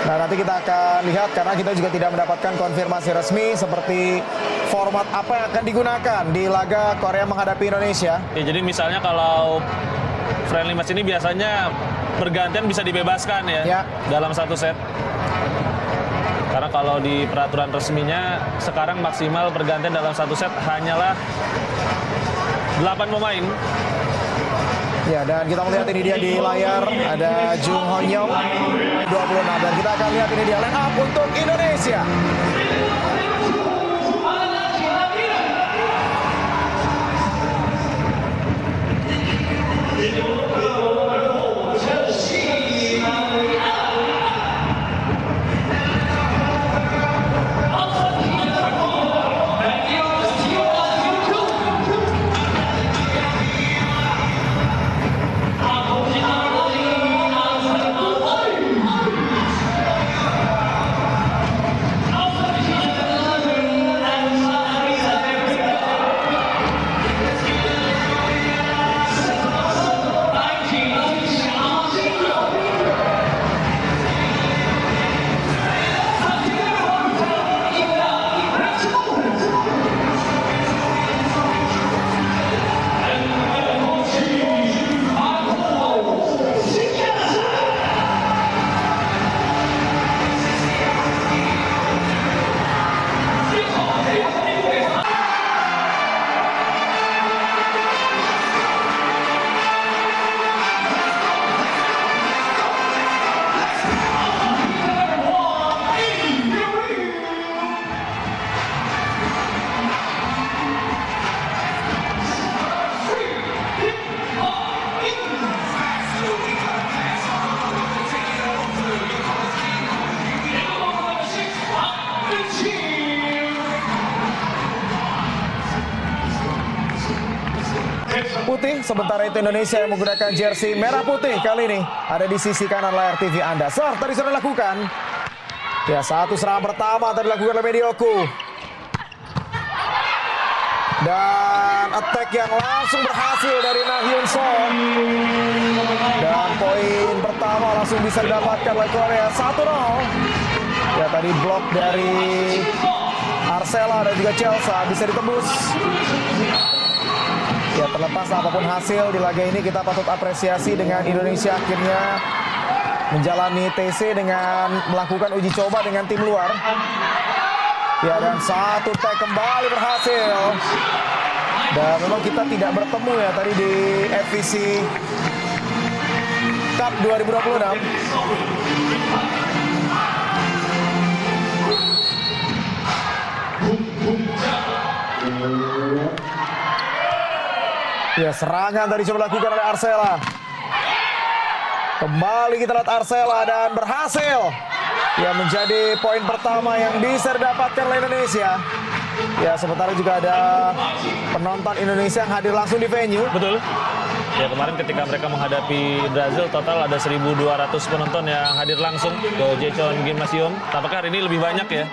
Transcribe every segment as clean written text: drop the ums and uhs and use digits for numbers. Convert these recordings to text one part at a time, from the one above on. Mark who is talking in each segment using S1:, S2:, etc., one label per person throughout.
S1: Nah, nanti kita akan lihat karena kita juga tidak mendapatkan konfirmasi resmi seperti format apa yang akan digunakan di laga Korea menghadapi Indonesia.
S2: Ya, jadi misalnya kalau friendly match ini biasanya bergantian bisa dibebaskan ya dalam satu set. Karena kalau di peraturan resminya sekarang maksimal pergantian dalam satu set hanyalah 8 pemain.
S1: Ya, dan kita melihat ini dia di layar ada Jung Hon Yong 26 dan kita akan lihat ini dia line up untuk Indonesia. Putih, sementara itu Indonesia yang menggunakan jersey merah putih kali ini ada di sisi kanan layar TV Anda. Serve tadi sudah dilakukan. Ya, satu serangan pertama tadi dilakukan oleh Medioku. Dan attack yang langsung berhasil dari Nah Hyun Soo. Dan poin pertama langsung bisa didapatkan oleh Korea 1-0. Ya, tadi blok dari Arcela dan juga Chelsea bisa ditembus. Ya, terlepas apapun hasil di laga ini kita patut apresiasi dengan Indonesia akhirnya menjalani TC dengan melakukan uji coba dengan tim luar. Ya, dan satu tag kembali berhasil. Dan memang kita tidak bertemu ya tadi di FVC Cup 2026. Ya, serangan tadi coba dilakukan oleh Arcela. Kembali kita lihat Arcela dan berhasil. Ya, menjadi poin pertama yang bisa didapatkan oleh Indonesia. Ya, sementara juga ada penonton Indonesia yang hadir langsung di venue.
S2: Betul. Ya, kemarin ketika mereka menghadapi Brazil total ada 1.200 penonton yang hadir langsung ke Jecheon Gymnasium. Tampaknya hari ini lebih banyak ya.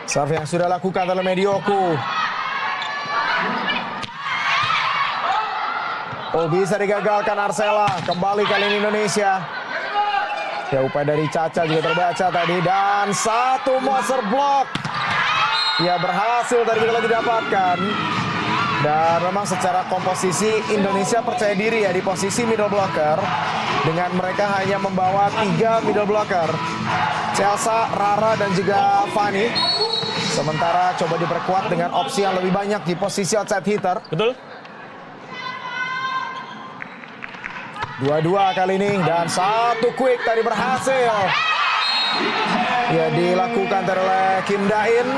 S1: Serve yang sudah lakukan oleh Medioku. Oh, bisa digagalkan Arcela. Kembali kali ini Indonesia. Ya, upaya dari Caca juga terbaca tadi. Dan satu monster block. Ya, berhasil tadi kita didapatkan. Dan memang secara komposisi Indonesia percaya diri ya di posisi middle blocker. Dengan mereka hanya membawa 3 middle blocker. Chelsea, Rara, dan juga Fanny. Sementara coba diperkuat dengan opsi yang lebih banyak di posisi outside hitter.
S2: Betul.
S1: 2-2 kali ini dan satu quick tadi berhasil. Ya, dilakukan oleh Kim Da-in.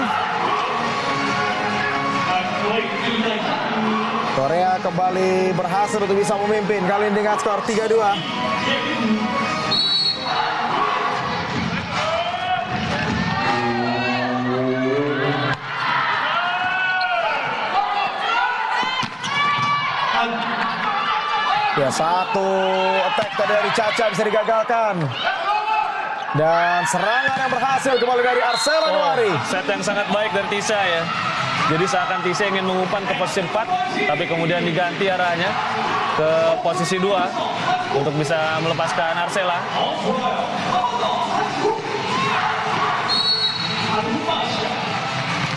S1: Korea kembali berhasil untuk bisa memimpin kali ini dengan skor 3-2. Ya, satu attack tadi dari Caca bisa digagalkan. Dan serangan yang berhasil kembali dari Arcela Nuari.
S2: Set yang sangat baik dari Tisha ya. Jadi seakan Tisha ingin mengumpan ke posisi 4, tapi kemudian diganti arahnya ke posisi 2. untuk bisa melepaskan Arsela.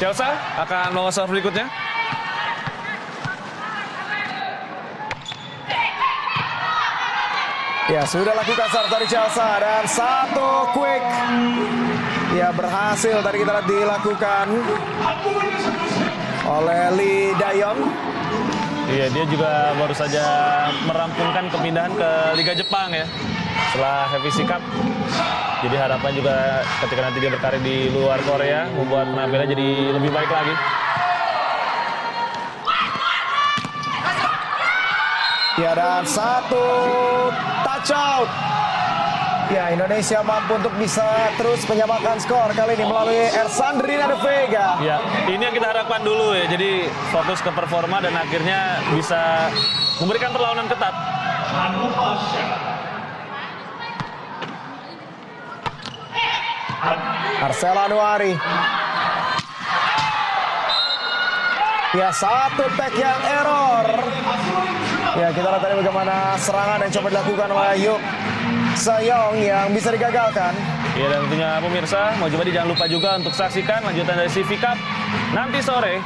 S2: Chelsea akan mau serve berikutnya.
S1: Ya, sudah lakukan serve dari Chelsea dan satu quick. Ya, berhasil tadi kita lihat dilakukan oleh Lee Dayon.
S2: Iya, dia juga baru saja merampungkan kepindahan ke Liga Jepang ya. Setelah FVC Cup. Jadi harapan juga ketika nanti dia berkarir di luar Korea membuat penampilannya jadi lebih baik lagi.
S1: Ya, dan satu touch out. Ya, Indonesia mampu untuk bisa terus menyamakan skor kali ini melalui Ersandrina de Vega.
S2: Ya, ini yang kita harapkan dulu ya. Jadi fokus ke performa dan akhirnya bisa memberikan perlawanan ketat.
S1: Arsela Anuari. Ya, satu tag yang error. Ya, kita lihat tadi bagaimana serangan yang coba dilakukan oleh Yuk Sayong yang bisa digagalkan.
S2: Ya, dan tentunya pemirsa, mau coba jangan lupa juga untuk saksikan lanjutan dari CV Cup nanti sore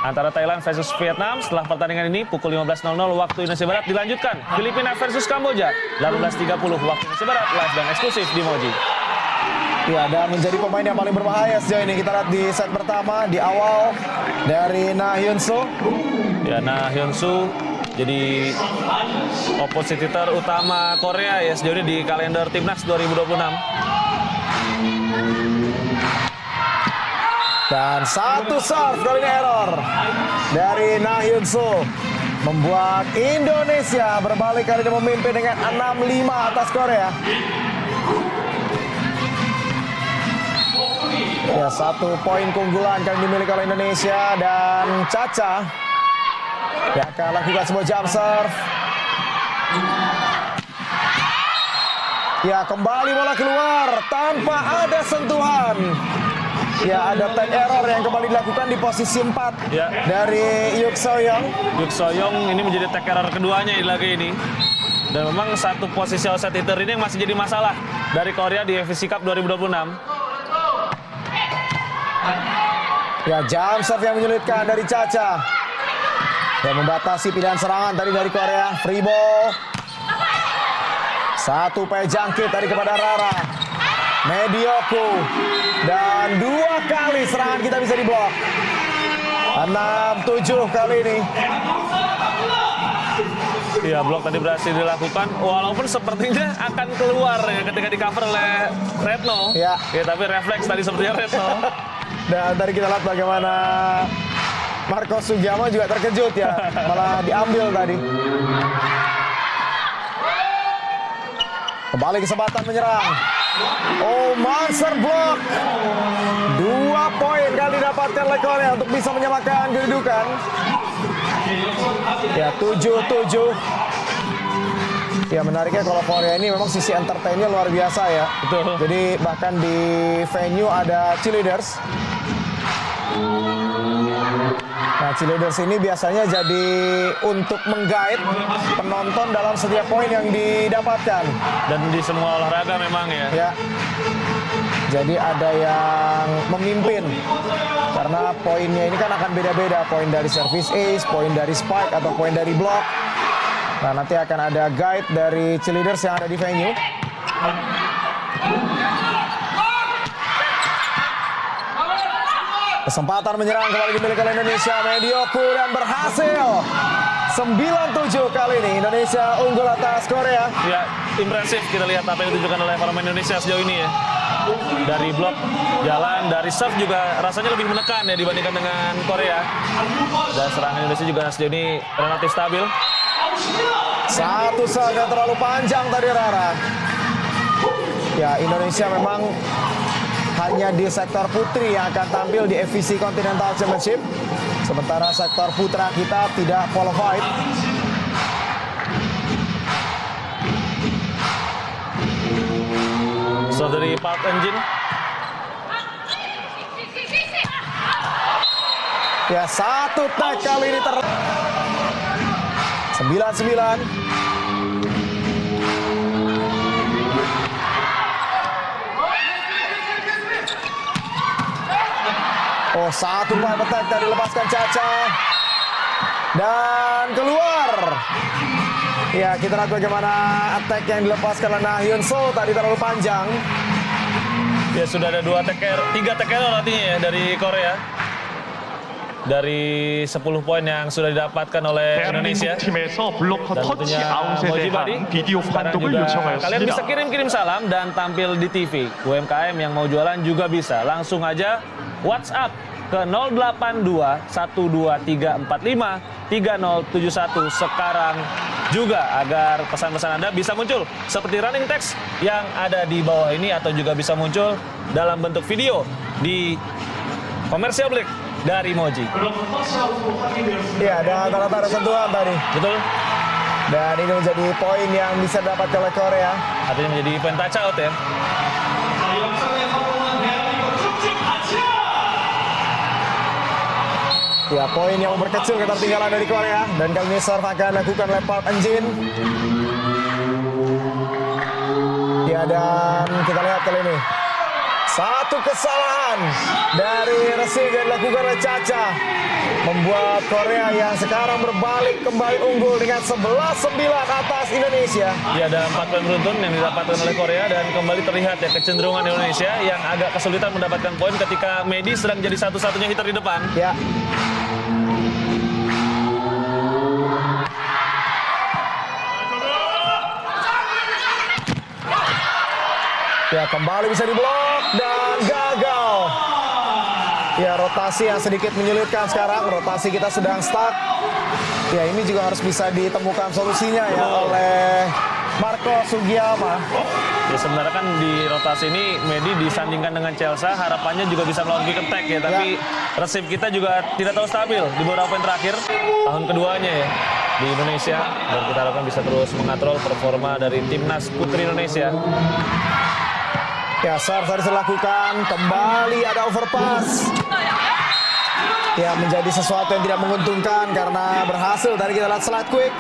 S2: antara Thailand versus Vietnam. Setelah pertandingan ini pukul 15.00 waktu Indonesia Barat dilanjutkan Filipina versus Kamboja 18.30 waktu Indonesia Barat, live dan eksklusif di Moji.
S1: Ya, dan menjadi pemain yang paling berbahaya sejauh ini. Kita lihat di set pertama di awal dari Na Hyun Soo.
S2: Ya, Na Hyun Soo jadi opositor utama Korea ya sejauh ini di kalender Timnas 2026.
S1: Dan satu serve kali ini error dari Na Hyun Soo membuat Indonesia berbalik kali ini memimpin dengan 6-5 atas Korea. Ya, satu poin keunggulan kali dimiliki oleh Indonesia dan Caca yang akan lakukan sebuah jump serve. Ya, kembali bola keluar tanpa ada sentuhan. Ya, ada tag error yang kembali dilakukan di posisi 4
S2: ya,
S1: dari Yuk Soyoung.
S2: Yuk Soyoung ini menjadi tag error keduanya di laga ini. Dan memang satu posisi outside hitter ini yang masih jadi masalah dari Korea di FVC Cup 2026.
S1: Ya, jump serve yang menyulitkan dari Caca. Yang membatasi pilihan serangan tadi dari Korea. Free ball. Satu upaya jangkit tadi kepada Rara. Medioku. Dan 2 kali serangan kita bisa diblok. 6-7 kali ini.
S2: Iya, blok tadi berhasil dilakukan. Walaupun sepertinya akan keluar ya ketika di cover oleh Retno.
S1: Ya.
S2: Ya, tapi refleks tadi sepertinya Retno.
S1: Dan tadi kita lihat bagaimana Marco Sugiyama juga terkejut ya. Malah diambil tadi. Kembali kesempatan menyerang. Oh, monster block. 2 poin kali didapatkan oleh Korea untuk bisa menyamakan kedudukan. Ya, 7-7. Ya, menariknya kalau Korea ini memang sisi entertainnya luar biasa ya.
S2: Betul.
S1: Jadi bahkan di venue ada cheerleaders. Nah, cheerleaders ini biasanya jadi untuk menggait penonton dalam setiap poin yang didapatkan.
S2: Dan di semua olahraga memang ya.
S1: Ya. Jadi ada yang memimpin. Karena poinnya ini kan akan beda-beda. Poin dari service ace, poin dari spike, atau poin dari block. Nah, nanti akan ada guide dari cheerleaders yang ada di venue. Kesempatan menyerang kembali dimiliki oleh Indonesia. Medioku dan berhasil. 9-7 kali ini Indonesia unggul atas Korea.
S2: Ya, impresif kita lihat apa yang ditunjukkan oleh pemain Indonesia sejauh ini ya. Dari blok, jalan, dari serve juga rasanya lebih menekan ya dibandingkan dengan Korea. Dan serangan Indonesia juga sejauh ini relatif stabil.
S1: Satu serve yang terlalu panjang tadi Rara. Ya, Indonesia memang hanya di sektor putri yang akan tampil di FVC Continental Championship. Sementara sektor putra kita tidak qualified.
S2: So dari Park Engine.
S1: Ya, satu tag kali ini 9-9. satu point attack tadi lepaskan Caca. Dan keluar. Ya, kita lihat bagaimana attack yang dilepaskan oleh Na Hyun Soo tadi terlalu panjang.
S2: Ya sudah ada 3 take error artinya ya dari Korea. Dari 10 poin yang sudah didapatkan oleh Indonesia. Dan tentunya Moji Badi. Sekarang juga kalian bisa kirim salam dan tampil di TV. UMKM yang mau jualan juga bisa. Langsung aja WhatsApp ke 082-12345-3071 sekarang juga agar pesan-pesan Anda bisa muncul seperti running text yang ada di bawah ini atau juga bisa muncul dalam bentuk video di komersial break dari Moji.
S1: Ya, dan rata-rata ada sentuhan tadi.
S2: Betul.
S1: Dan ini menjadi poin yang bisa didapatkan oleh Korea.
S2: Artinya menjadi poin touch out ya.
S1: Ya, poin yang memperkecil ketertinggalan dari Korea. Dan kali ini serve akan lakukan oleh Park Eun-jin. Ya, dan kita lihat kali ini. Satu kesalahan dari receive yang dilakukan oleh Caca membuat Korea yang sekarang berbalik kembali unggul dengan 11-9 atas Indonesia.
S2: Ya, ada 4 poin beruntun yang didapatkan oleh Korea dan kembali terlihat ya kecenderungan Indonesia yang agak kesulitan mendapatkan poin ketika Medi sedang jadi satu-satunya hitter di depan.
S1: Ya. Ya, kembali bisa diblok dan gagal. Ya, rotasi yang sedikit menyulitkan sekarang. Rotasi kita sedang stuck. Ya, ini juga harus bisa ditemukan solusinya ya oleh Marco Sugiyama.
S2: Ya, sebenarnya kan di rotasi ini Medi disandingkan dengan Chelsea, harapannya juga bisa melawan quick attack ya. Tapi receive kita juga tidak terlalu stabil di beberapa poin terakhir. Tahun keduanya ya di Indonesia. Dan kita harapkan bisa terus mengatrol performa dari Timnas Putri Indonesia.
S1: Ya, serve harus dilakukan. Kembali ada overpass. Ya, menjadi sesuatu yang tidak menguntungkan karena berhasil dari kita lihat slide quick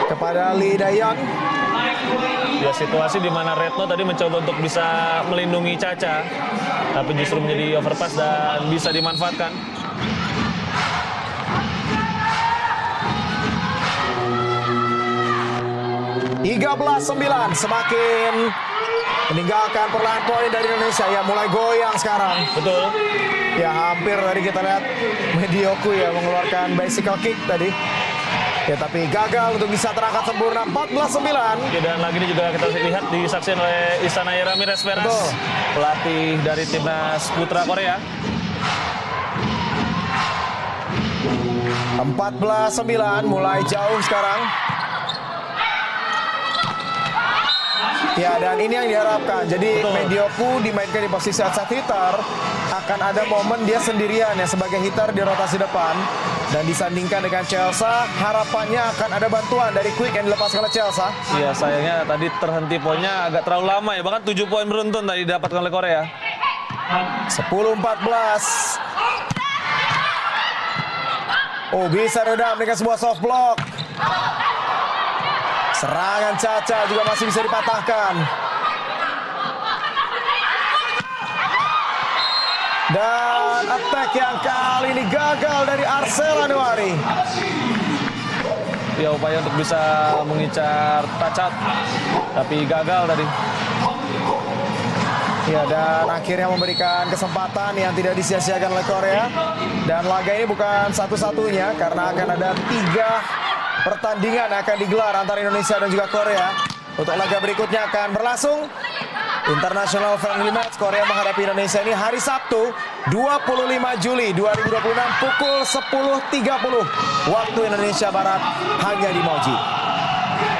S1: kepada Lee Daeyeon.
S2: Ya, situasi di mana Retno tadi mencoba untuk bisa melindungi Caca, tapi justru menjadi overpass dan bisa dimanfaatkan.
S1: (13-9) semakin meninggalkan perlahan poin dari Indonesia. Ya, mulai goyang sekarang.
S2: Betul.
S1: Ya, hampir tadi kita lihat Medioku ya mengeluarkan bicycle kick tadi. Ya, tapi gagal untuk bisa terangkat sempurna. 14-9.
S2: Ya, dan lagi ini juga kita lihat disaksikan oleh Isanaya Ramirez Veras, pelatih dari Timnas Putra Korea.
S1: 14-9, mulai jauh sekarang. Ya, dan ini yang diharapkan. Jadi Medioku dimainkan di posisi outside hitter, akan ada momen dia sendirian ya sebagai hitter di rotasi depan. Dan disandingkan dengan Chelsea, harapannya akan ada bantuan dari quick yang dilepaskan oleh Chelsea.
S2: Iya, sayangnya tadi terhenti poinnya agak terlalu lama ya. Bahkan 7 poin beruntun tadi didapatkan oleh Korea.
S1: 10-14. Oh, bisa redam dengan sebuah soft block. Serangan Caca juga masih bisa dipatahkan. Dan attack yang kali ini gagal dari Arcel Anwari.
S2: Ya, upaya untuk bisa mengincar touch out, tapi gagal tadi.
S1: Ya, dan akhirnya memberikan kesempatan yang tidak disia-siakan oleh Korea. Dan laga ini bukan satu-satunya karena akan ada 3 pertandingan akan digelar antara Indonesia dan juga Korea. Untuk laga berikutnya akan berlangsung International Friendly Match Korea menghadapi Indonesia ini hari Sabtu 25 Juli 2026 pukul 10.30 waktu Indonesia Barat hanya di Moji.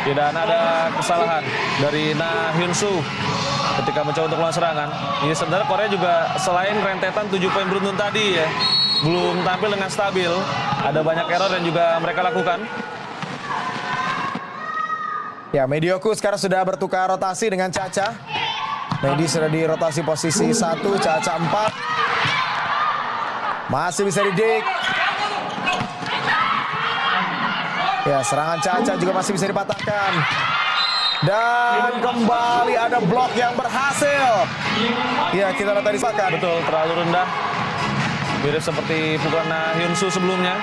S2: Tidak ada kesalahan dari Na Hyun Soo ketika mencoba untuk melawan serangan. Ini sebenarnya Korea juga selain rentetan 7 poin beruntun tadi ya, belum tampil dengan stabil. Ada banyak error yang juga mereka lakukan.
S1: Ya, Medioku sekarang sudah bertukar rotasi dengan Caca. Medi sudah di rotasi posisi 1, Caca 4. Masih bisa didik. Ya, serangan Caca juga masih bisa dipatahkan. Dan kembali ada blok yang berhasil. Ya, kita lihat tadi sepakat.
S2: Betul, terlalu rendah. Mirip seperti pukulan Hyun-soo sebelumnya.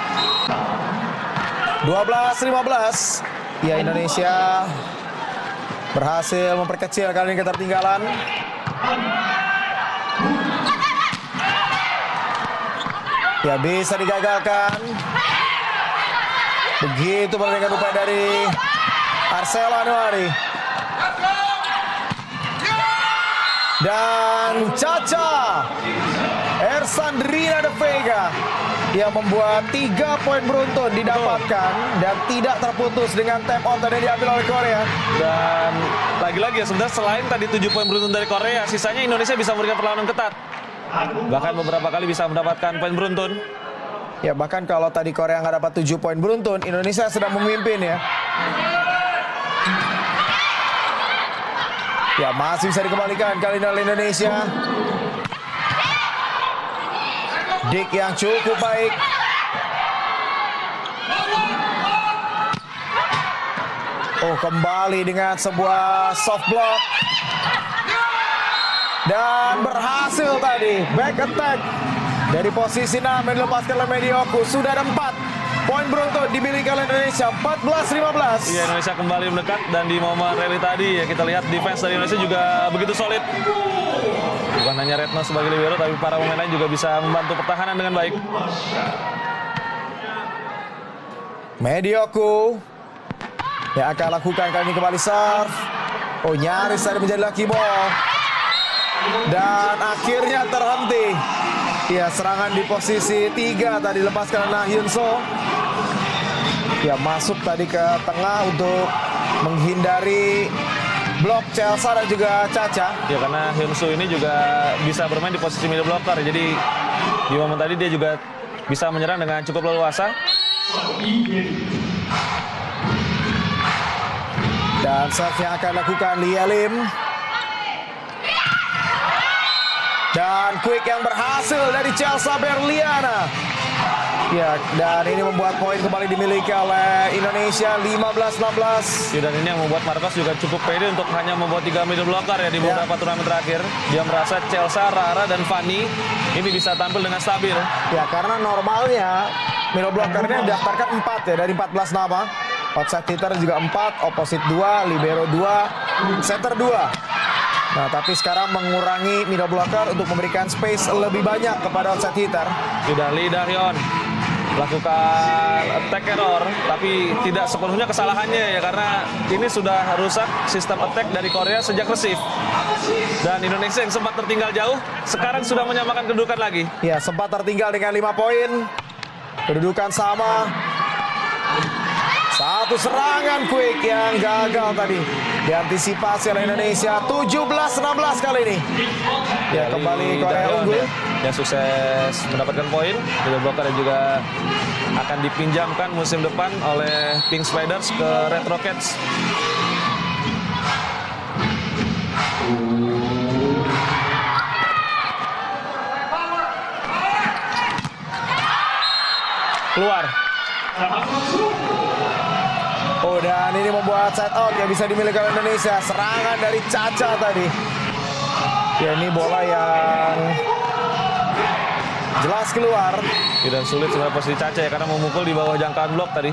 S1: 12-15. Ya, Indonesia berhasil memperkecil kali ini ketertinggalan. Ya, bisa digagalkan. Begitu pertandingan upaya dari Arcela Anwari. Dan Caca Ersandrina De Vega yang membuat 3 poin beruntun didapatkan dan tidak terputus dengan tap out yang diambil oleh Korea.
S2: Dan lagi-lagi ya, sebenarnya selain tadi 7 poin beruntun dari Korea, sisanya Indonesia bisa memberikan perlawanan ketat. Bahkan beberapa kali bisa mendapatkan poin beruntun.
S1: Ya, bahkan kalau tadi Korea nggak dapat 7 poin beruntun, Indonesia sedang memimpin ya. Ya, masih bisa dikembalikan kali ini oleh Indonesia. Dik yang cukup baik. Oh, kembali dengan sebuah soft block. Dan berhasil tadi back attack dari posisi 6 yang dilepaskan oleh Medioku. Sudah ada 4 poin beruntun dimiliki oleh Indonesia, 14-15.
S2: Iya, Indonesia kembali mendekat dan di momen rally tadi ya kita lihat defense dari Indonesia juga begitu solid. Bukan hanya Retno sebagai libero, tapi para pemain lain juga bisa membantu pertahanan dengan baik.
S1: Medioku yang akan lakukan kali ini kembali serve. Oh, nyaris tadi menjadi lucky ball. Dan akhirnya terhenti. Ya, serangan di posisi 3 tadi lepaskan oleh Hyun-soo. Ya, masuk tadi ke tengah untuk menghindari blok Chelsea dan juga Caca.
S2: Ya, karena Hyun-soo ini juga bisa bermain di posisi middle blocker. Jadi di momen tadi dia juga bisa menyerang dengan cukup leluasa.
S1: Dan serve yang akan lakukan Lia Lim. Dan quick yang berhasil dari Chelsea Berliana. Ya, dan ini membuat poin kembali dimiliki oleh Indonesia, 15-16.
S2: Ya, dan ini yang membuat Marcos juga cukup pede untuk hanya membuat 3 middle blocker ya di beberapa turnamen terakhir. Dia merasa Chelsea, Rara, dan Fanny ini bisa tampil dengan stabil.
S1: Ya, karena normalnya middle blockernya didaftarkan 4 ya dari 14 nama. Outside hitter juga 4, opposite 2, libero 2, center 2. Nah, tapi sekarang mengurangi middle blocker untuk memberikan space lebih banyak kepada outside hitter.
S2: Sudah Lee Da-hyun lakukan attack error, tapi tidak sepenuhnya kesalahannya ya, karena ini sudah rusak sistem attack dari Korea sejak receive. Dan Indonesia yang sempat tertinggal jauh, sekarang sudah menyamakan kedudukan lagi.
S1: Ya, sempat tertinggal dengan 5 poin. Kedudukan sama. Satu serangan quick yang gagal tadi diantisipasi oleh Indonesia. 17-16 kali ini. Ya, kembali Korea unggul.
S2: Yang sukses mendapatkan poin. Middle blocker yang juga akan dipinjamkan musim depan oleh Pink Spiders ke Red Rockets. Keluar.
S1: Oh, dan ini membuat side out yang bisa dimiliki oleh Indonesia. Serangan dari Caca tadi. Ya, ini bola yang jelas keluar.
S2: Dan sulit sebenarnya posisi Caca ya, karena memukul di bawah jangkauan blok tadi.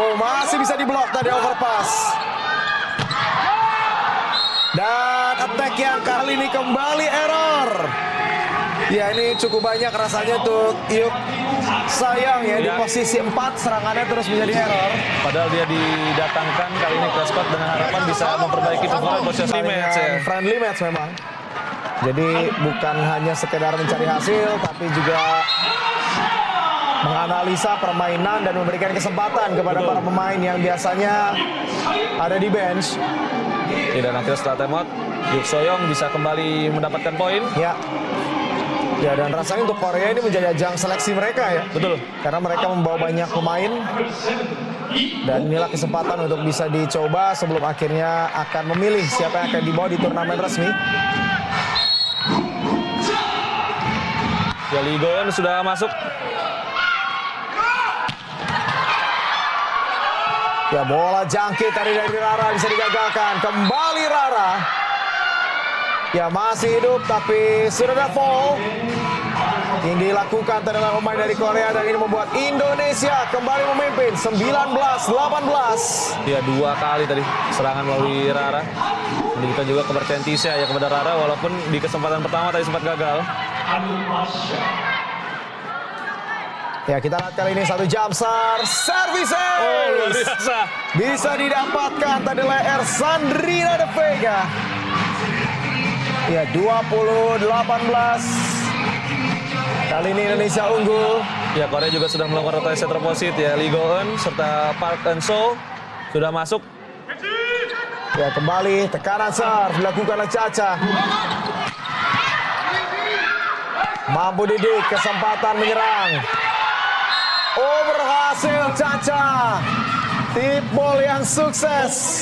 S1: Oh, masih bisa diblok tadi overpass. Dan attack yang kali ini kembali error. Ya, ini cukup banyak rasanya untuk Yuk Sayang ya, di posisi 4 serangannya terus menjadi error.
S2: Padahal dia didatangkan kali ini ke squad dengan harapan bisa memperbaiki performa posisi match ya.
S1: Friendly match memang. Jadi bukan hanya sekedar mencari hasil, tapi juga menganalisa permainan dan memberikan kesempatan kepada para pemain yang biasanya ada di bench.
S2: Dan akhirnya setelah timeout, Yuk Soyong bisa kembali mendapatkan poin.
S1: Ya. Ya, dan rasanya untuk Korea ini menjadi ajang seleksi mereka ya.
S2: Betul.
S1: Karena mereka membawa banyak pemain. Dan inilah kesempatan untuk bisa dicoba sebelum akhirnya akan memilih siapa yang akan dibawa di turnamen resmi.
S2: Ya, Lee Goyeon sudah masuk.
S1: Ya, bola jangkit tadi dari Rara bisa digagalkan. Kembali Rara. Ya, masih hidup tapi sudah ada foul. Yang dilakukan terhadap pemain dari Korea dan ini membuat Indonesia kembali memimpin 19-18.
S2: Ya, 2 kali tadi serangan melalui Rara. Menunjukkan juga kepercayaan Tisha ya kepada Rara walaupun di kesempatan pertama tadi sempat gagal.
S1: Ya, kita lihat kali ini satu jumpstart service.
S2: Oh, luar biasa.
S1: Bisa didapatkan tadi oleh Ersandrina De Vega. Ya, 20-18. Kali ini Indonesia unggul.
S2: Ya, Korea juga sudah melakukan rotasi terposit ya. Lee Go-eun serta Park Eun-so sudah masuk.
S1: Ya, kembali tekanan serve dilakukan oleh Caca. Mampu Didik, kesempatan menyerang. Oh, berhasil Caca. Tip ball yang sukses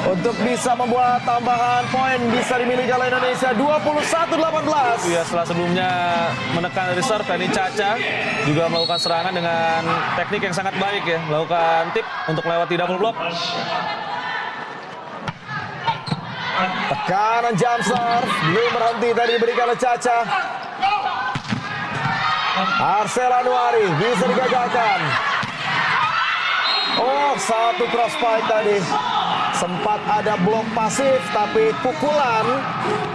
S1: untuk bisa membuat tambahan poin bisa dimiliki oleh Indonesia 21-18.
S2: Ya, setelah sebelumnya menekan dari serve, ini Caca juga melakukan serangan dengan teknik yang sangat baik ya, melakukan tip untuk melewati double block.
S1: Tekanan jump serve belum berhenti tadi diberikan oleh Caca. Arcel Anwari bisa digagalkan. Oh, satu cross fight tadi. Sempat ada blok pasif tapi pukulan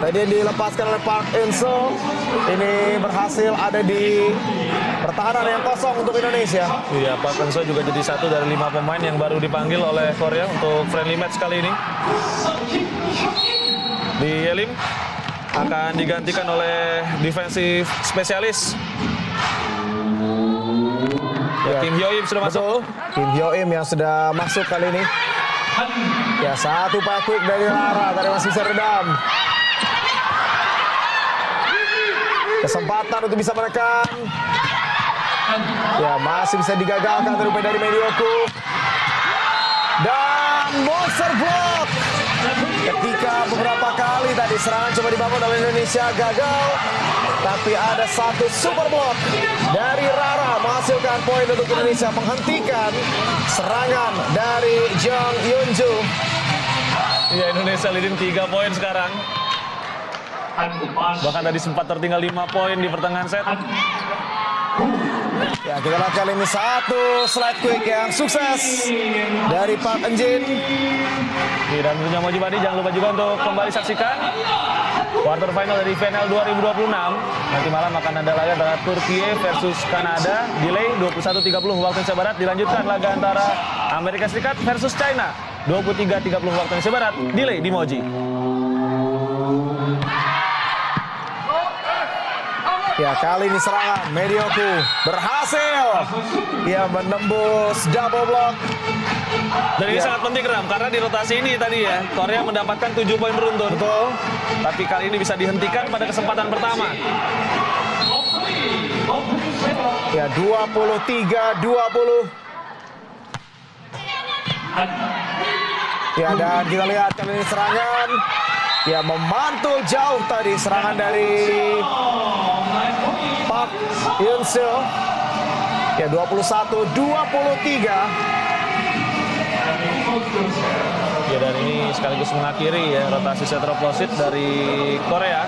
S1: tadi dilepaskan oleh Park Eun-so. Ini berhasil ada di pertahanan yang kosong untuk Indonesia.
S2: Iya, Park Eun-so juga jadi satu dari 5 pemain yang baru dipanggil oleh Korea untuk friendly match kali ini. Di Yelim akan digantikan oleh defensive spesialis. Ya, Kim Hyo-im sudah masuk.
S1: Kim Hyo-im yang sudah masuk kali ini. Ya, satu upaya quick dari Rara, tadi masih bisa redam. Kesempatan untuk bisa menekan. Ya, masih bisa digagalkan terupaya dari Medioku. Dan monster block. Ketika beberapa kali tadi serangan coba dibangun oleh Indonesia gagal. Tapi ada satu super block dari Rara menghasilkan poin untuk Indonesia, menghentikan serangan dari Jung Yunju.
S2: Iya, Indonesia leading 3 poin sekarang. Bahkan tadi sempat tertinggal 5 poin di pertengahan set.
S1: Ya, kita lihat kali ini satu slide quick yang sukses dari Park Eun-jin.
S2: Dan tentunya Moji Badi jangan lupa juga untuk kembali saksikan quarter final dari VNL 2026. Nanti malam akan ada laga antara Turkiye versus Kanada. Delay 21.30 waktu Indonesia Barat. Dilanjutkan laga antara Amerika Serikat versus China 23.30 waktu Indonesia Barat. Delay di Moji.
S1: Ya, kali ini serangan Medioku berhasil. Ya, menembus double block.
S2: Dan ini sangat penting, Ram, karena di rotasi ini tadi ya, Korea mendapatkan 7 poin beruntun.
S1: Betul.
S2: Tapi kali ini bisa dihentikan pada kesempatan pertama.
S1: Ya, 23-20. Ya, dan kita lihat kali ini serangan. Ya, memantul jauh tadi serangan dari Park Eun-so. Ya, 21-23.
S2: Ya, dan ini sekaligus mengakhiri ya rotasi set terposit dari Korea.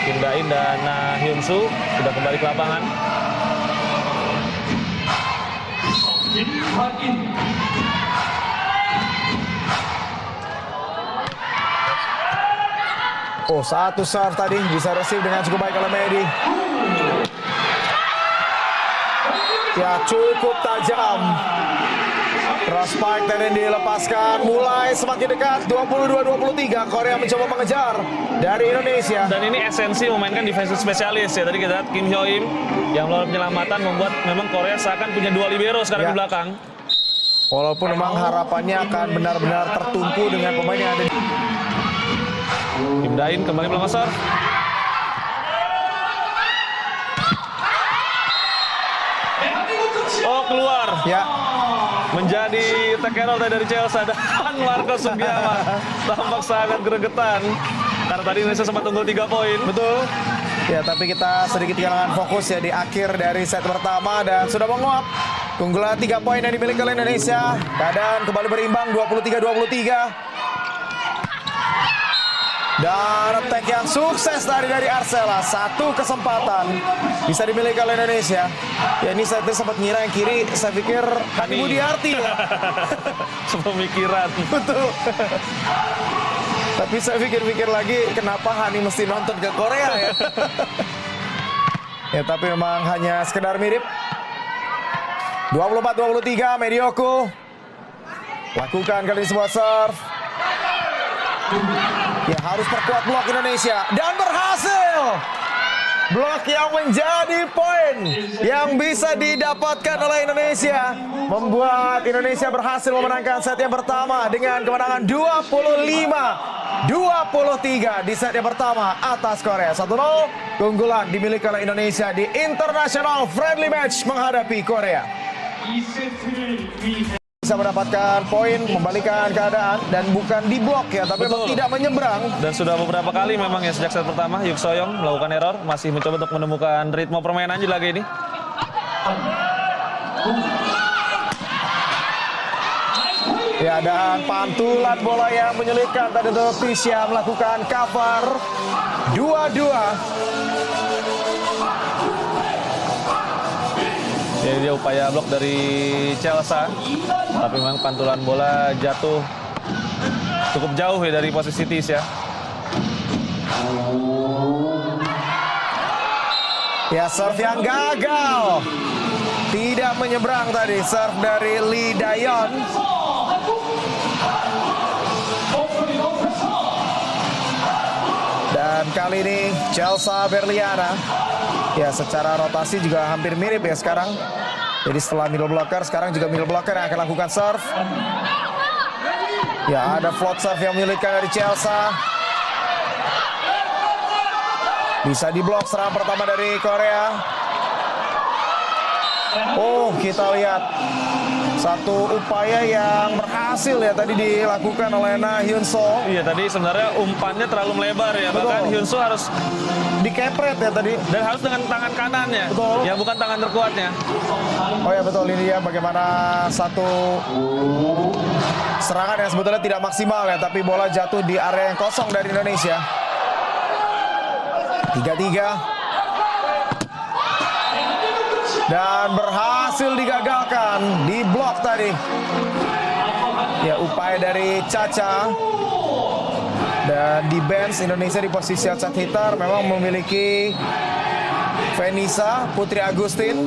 S2: Kim Da-in dan Na Hyun-soo sudah kembali ke lapangan.
S1: Oh, satu serve tadi bisa receive dengan cukup baik oleh Medi. Ya, cukup tajam. Cross spike tadi dilepaskan, mulai semakin dekat. 22-23, Korea mencoba mengejar dari Indonesia.
S2: Dan ini esensi memainkan defensive spesialis ya. Tadi kita lihat Kim Hyo-im yang melakukan penyelamatan membuat memang Korea seakan punya 2 libero sekarang
S1: Ya.
S2: di belakang.
S1: Walaupun memang harapannya akan benar-benar tertumpu dengan pemain yang ada di...
S2: Kim Da-in kembali melakukan serve. Oh, keluar.
S1: Ya,
S2: Menjadi take error dari Chelsea dan Marco Sugiyaman tampak sangat gregetan karena tadi Indonesia sempat unggul 3 poin.
S1: betul. Ya, tapi kita sedikit kehilangan fokus ya di akhir dari set pertama dan sudah menguap. Keunggulan 3 poin yang dimiliki oleh Indonesia. Keadaan kembali berimbang 23-23. Dan attack yang sukses dari Arcela. Satu kesempatan bisa dimiliki oleh Indonesia. Ya, ini saya sempat ngira yang kiri, saya pikir Hani Budiarti ya.
S2: Sepemikiran.
S1: Betul. Tapi saya pikir-pikir lagi, kenapa Hani mesti nonton ke Korea ya? Ya, tapi memang hanya sekedar mirip. 24-23, Medioko. Lakukan kali ini sebuah serve. Ya, harus perkuat blok Indonesia. Dan berhasil! Blok yang menjadi poin yang bisa didapatkan oleh Indonesia. Membuat Indonesia berhasil memenangkan set yang pertama dengan kemenangan 25-23 di set yang pertama atas Korea. 1-0, keunggulan dimiliki oleh Indonesia di International Friendly Match menghadapi Korea. Bisa mendapatkan poin, membalikan keadaan, dan bukan di blok ya, tapi memang tidak menyeberang.
S2: Dan sudah beberapa kali memang ya sejak set pertama Yuk Soyoung melakukan error, masih mencoba untuk menemukan ritme permainan di laga ini.
S1: Ya, dan pantulan bola yang menyulitkan tadi untuk Tisha melakukan cover 2-2.
S2: Jadi dia upaya blok dari Chelsea, tapi memang pantulan bola jatuh cukup jauh ya dari posisi Tisha.
S1: Ya, serve yang gagal. Tidak menyeberang tadi, serve dari Lee Dayon. Dan kali ini Chelsea Berliana. Ya, secara rotasi juga hampir mirip ya sekarang. Jadi setelah middle blocker, sekarang juga middle blocker yang akan lakukan serve. Ya, ada float serve yang menyulitkan dari Chelsea. Bisa diblok serangan pertama dari Korea. Oh, kita lihat satu upaya yang berhasil ya tadi dilakukan oleh Na Hyun Soo.
S2: Iya, tadi sebenarnya umpannya terlalu melebar ya.
S1: Betul.
S2: Bahkan Hyun Soo harus
S1: dikepret ya tadi.
S2: dan harus dengan tangan kanannya.
S1: Betul.
S2: Yang bukan tangan terkuatnya.
S1: Oh ya, betul, ini dia bagaimana satu serangan yang sebetulnya tidak maksimal ya, tapi bola jatuh di area yang kosong dari Indonesia. 3-3. Dan berhasil digagalkan di blok tadi. Ya, upaya dari Caca. Dan di bench Indonesia di posisi outside hitter memang memiliki Venisa, Putri Agustin,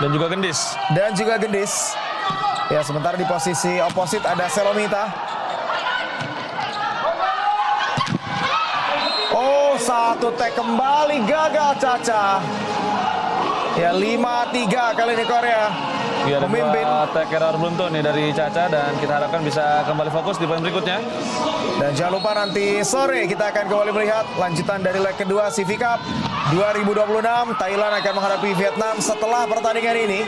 S2: Dan juga Gendis.
S1: Ya, sementara di posisi opposite ada Selomita. Oh, satu tag kembali gagal Caca. Ya, 5-3 kali ini Korea
S2: Iya, ada
S1: memimpin.
S2: attack error beruntun nih dari Caca dan kita harapkan bisa kembali fokus di poin berikutnya.
S1: Dan jangan lupa nanti sore kita akan kembali melihat lanjutan dari leg kedua CV Cup 2026. Thailand akan menghadapi Vietnam setelah pertandingan ini.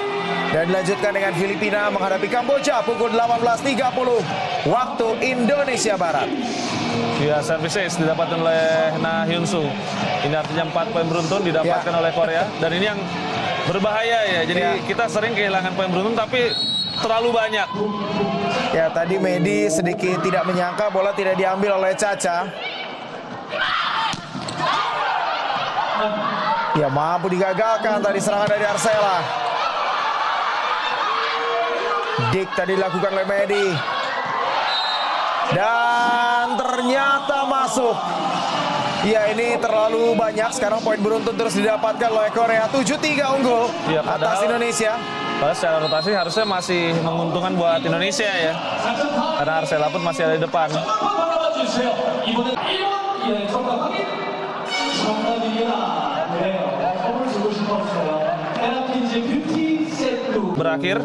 S1: Dan dilanjutkan dengan Filipina menghadapi Kamboja pukul 18.30 waktu Indonesia Barat.
S2: Ya, services didapatkan oleh Na Hyun Soo. Ini artinya 4 poin beruntun didapatkan oleh Korea. Dan ini yang berbahaya ya. Jadi kita sering kehilangan poin beruntun tapi terlalu banyak.
S1: Ya, tadi Medi sedikit tidak menyangka bola tidak diambil oleh Caca. Ya, mampu digagalkan tadi serangan dari Arcela. Dik tadi dilakukan oleh Medi. Dan ternyata masuk. Ya, ini terlalu banyak. Sekarang poin beruntun terus didapatkan oleh Korea. 7-3 unggul
S2: Ya,
S1: atas Indonesia.
S2: Padahal secara rotasi harusnya masih menguntungkan buat Indonesia ya. Karena Arcela pun masih ada di depan. Berakhir.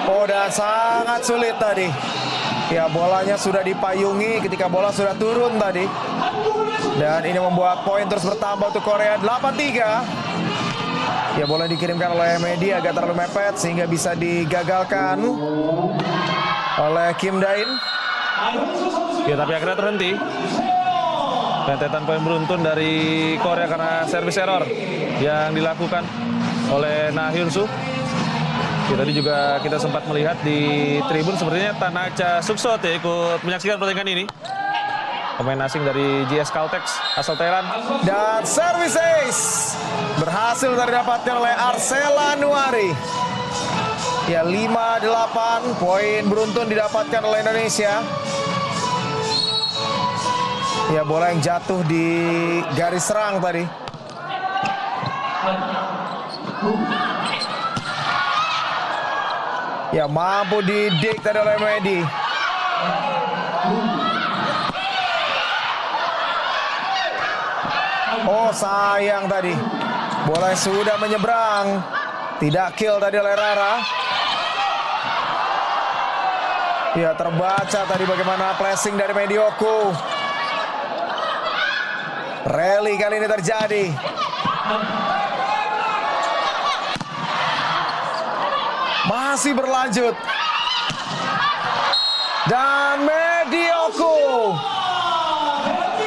S1: Oh, dan sangat sulit tadi. Ya, bolanya sudah dipayungi ketika bola sudah turun tadi. Dan ini membuat poin terus bertambah untuk Korea. 8-3. Ya, bola dikirimkan oleh Medi agak terlalu mepet sehingga bisa digagalkan. oleh Kim Dain.
S2: Ya, tapi akhirnya terhenti. Rentetan poin beruntun dari Korea karena service error yang dilakukan oleh Na Hyun Soo. Ya, tadi juga kita sempat melihat di tribun sepertinya Tanacha Suksot ya ikut menyaksikan pertandingan ini. Pemain asing dari GS Caltex asal Thailand.
S1: Dan service ace berhasil didapatkan oleh Arcela Nuari. Ya, 5-8 poin beruntun didapatkan oleh Indonesia. Ya, bola yang jatuh di garis serang tadi. Ya, mampu didik tadi oleh Medi. Oh, sayang tadi. Bola sudah menyeberang. Tidak kill tadi oleh Rara. Ya, terbaca tadi bagaimana pressing dari Medioko. Rally kali ini terjadi. Masih berlanjut. Dan Medioko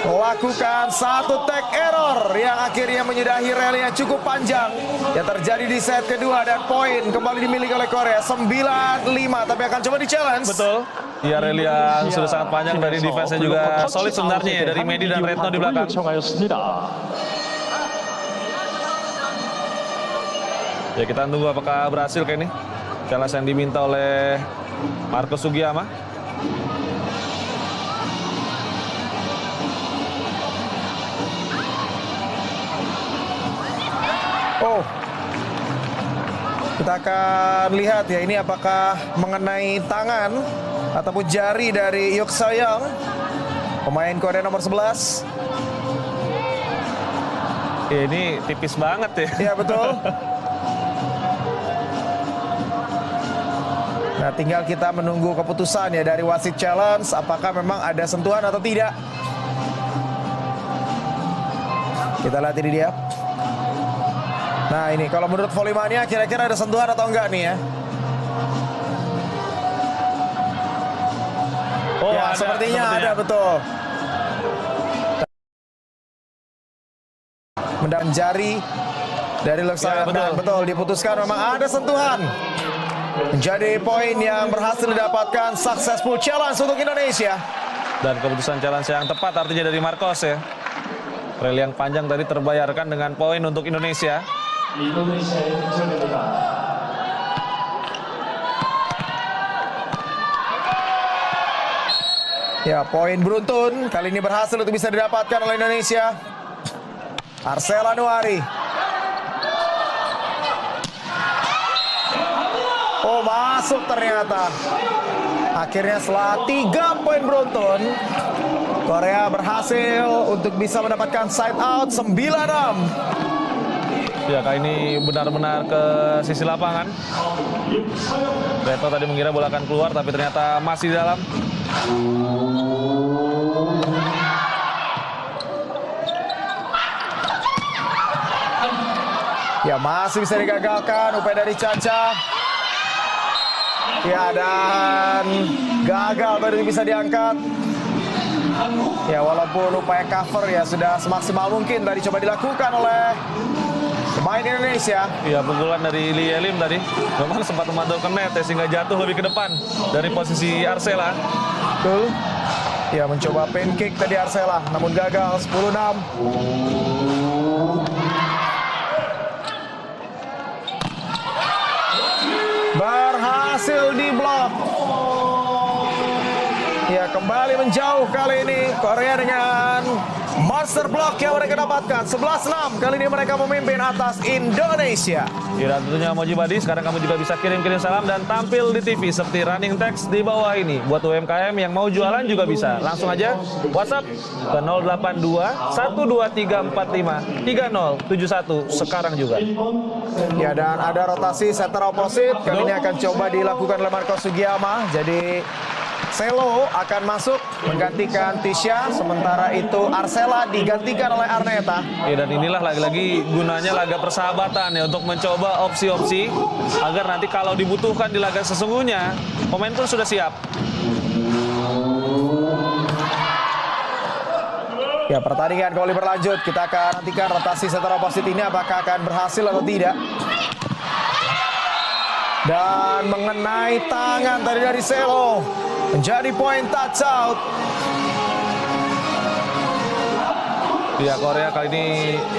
S1: melakukan satu tag error yang akhirnya menyudahi rally yang cukup panjang yang terjadi di set kedua, dan poin kembali dimiliki oleh Korea 9-5, tapi akan coba di challenge.
S2: Betul. Ya, rally yang sudah sangat panjang dari defense-nya juga solid sebenarnya ya dari Medi dan Retno di belakang. Ya, kita tunggu apakah berhasil kayak ini. Challenge yang diminta oleh Marco Sugiyama.
S1: Oh, kita akan lihat ya ini apakah mengenai tangan ataupun jari dari Yuk Soyoung, pemain Korea nomor 11.
S2: Ya, ini tipis banget ya.
S1: Iya, betul. Nah, tinggal kita menunggu keputusan ya dari wasit challenge, apakah memang ada sentuhan atau tidak. Kita lihat ini dia. Nah, ini kalau menurut Volleymannya kira-kira ada sentuhan atau enggak nih ya?
S2: Oh,
S1: ya, sepertinya ada, betul. Mendapat jari dari Luxayan, dan betul diputuskan memang ada sentuhan. Menjadi poin yang berhasil didapatkan, successful challenge untuk Indonesia.
S2: Dan keputusan challenge yang tepat artinya dari Marcos ya. Rally yang panjang tadi terbayarkan dengan poin untuk Indonesia.
S1: Ya, poin beruntun kali ini berhasil untuk bisa didapatkan oleh Indonesia. Arcela Nuari. Oh, masuk ternyata. Akhirnya setelah 3 poin beruntun, Korea berhasil untuk bisa mendapatkan side out 9-6.
S2: Ya, kali ini benar-benar ke sisi lapangan. Retno tadi mengira bola akan keluar, tapi ternyata masih di dalam.
S1: Ya, masih bisa digagalkan upaya dari Caca. Ya, dan gagal baru bisa diangkat. Ya, walaupun upaya cover ya sudah semaksimal mungkin tadi coba dilakukan oleh pemain Indonesia.
S2: Ya, pukulan dari Lee Elim tadi memang sempat memantulkan net ya, sehingga jatuh lebih ke depan dari posisi Arcela.
S1: Betul. Ya, mencoba pancake tadi Arcela, namun gagal 10-6. Berhasil diblok. Ya, kembali menjauh kali ini Korea dengan master block yang mereka dapatkan 11-6. Kali ini mereka memimpin atas Indonesia.
S2: Ya, dan tentunya Moji Badi, sekarang kamu juga bisa kirim-kirim salam dan tampil di TV seperti running text di bawah ini. Buat UMKM yang mau jualan juga bisa. Langsung aja WhatsApp ke 082 12345 3071 sekarang juga.
S1: Ya, dan ada rotasi setter opposite. Kali ini akan coba dilakukan oleh Marco Sugiyama. Jadi Selo akan masuk menggantikan Tisha, sementara itu Arcela digantikan oleh Arneta.
S2: Ya, dan inilah lagi-lagi gunanya laga persahabatan ya, untuk mencoba opsi-opsi agar nanti kalau dibutuhkan di laga sesungguhnya pemain pun sudah siap.
S1: Ya, pertandingan kembali berlanjut. Kita akan nantikan rotasi setter opposite ini apakah akan berhasil atau tidak. Dan mengenai tangan tadi dari Selo, menjadi poin touch out.
S2: Ya, Korea kali ini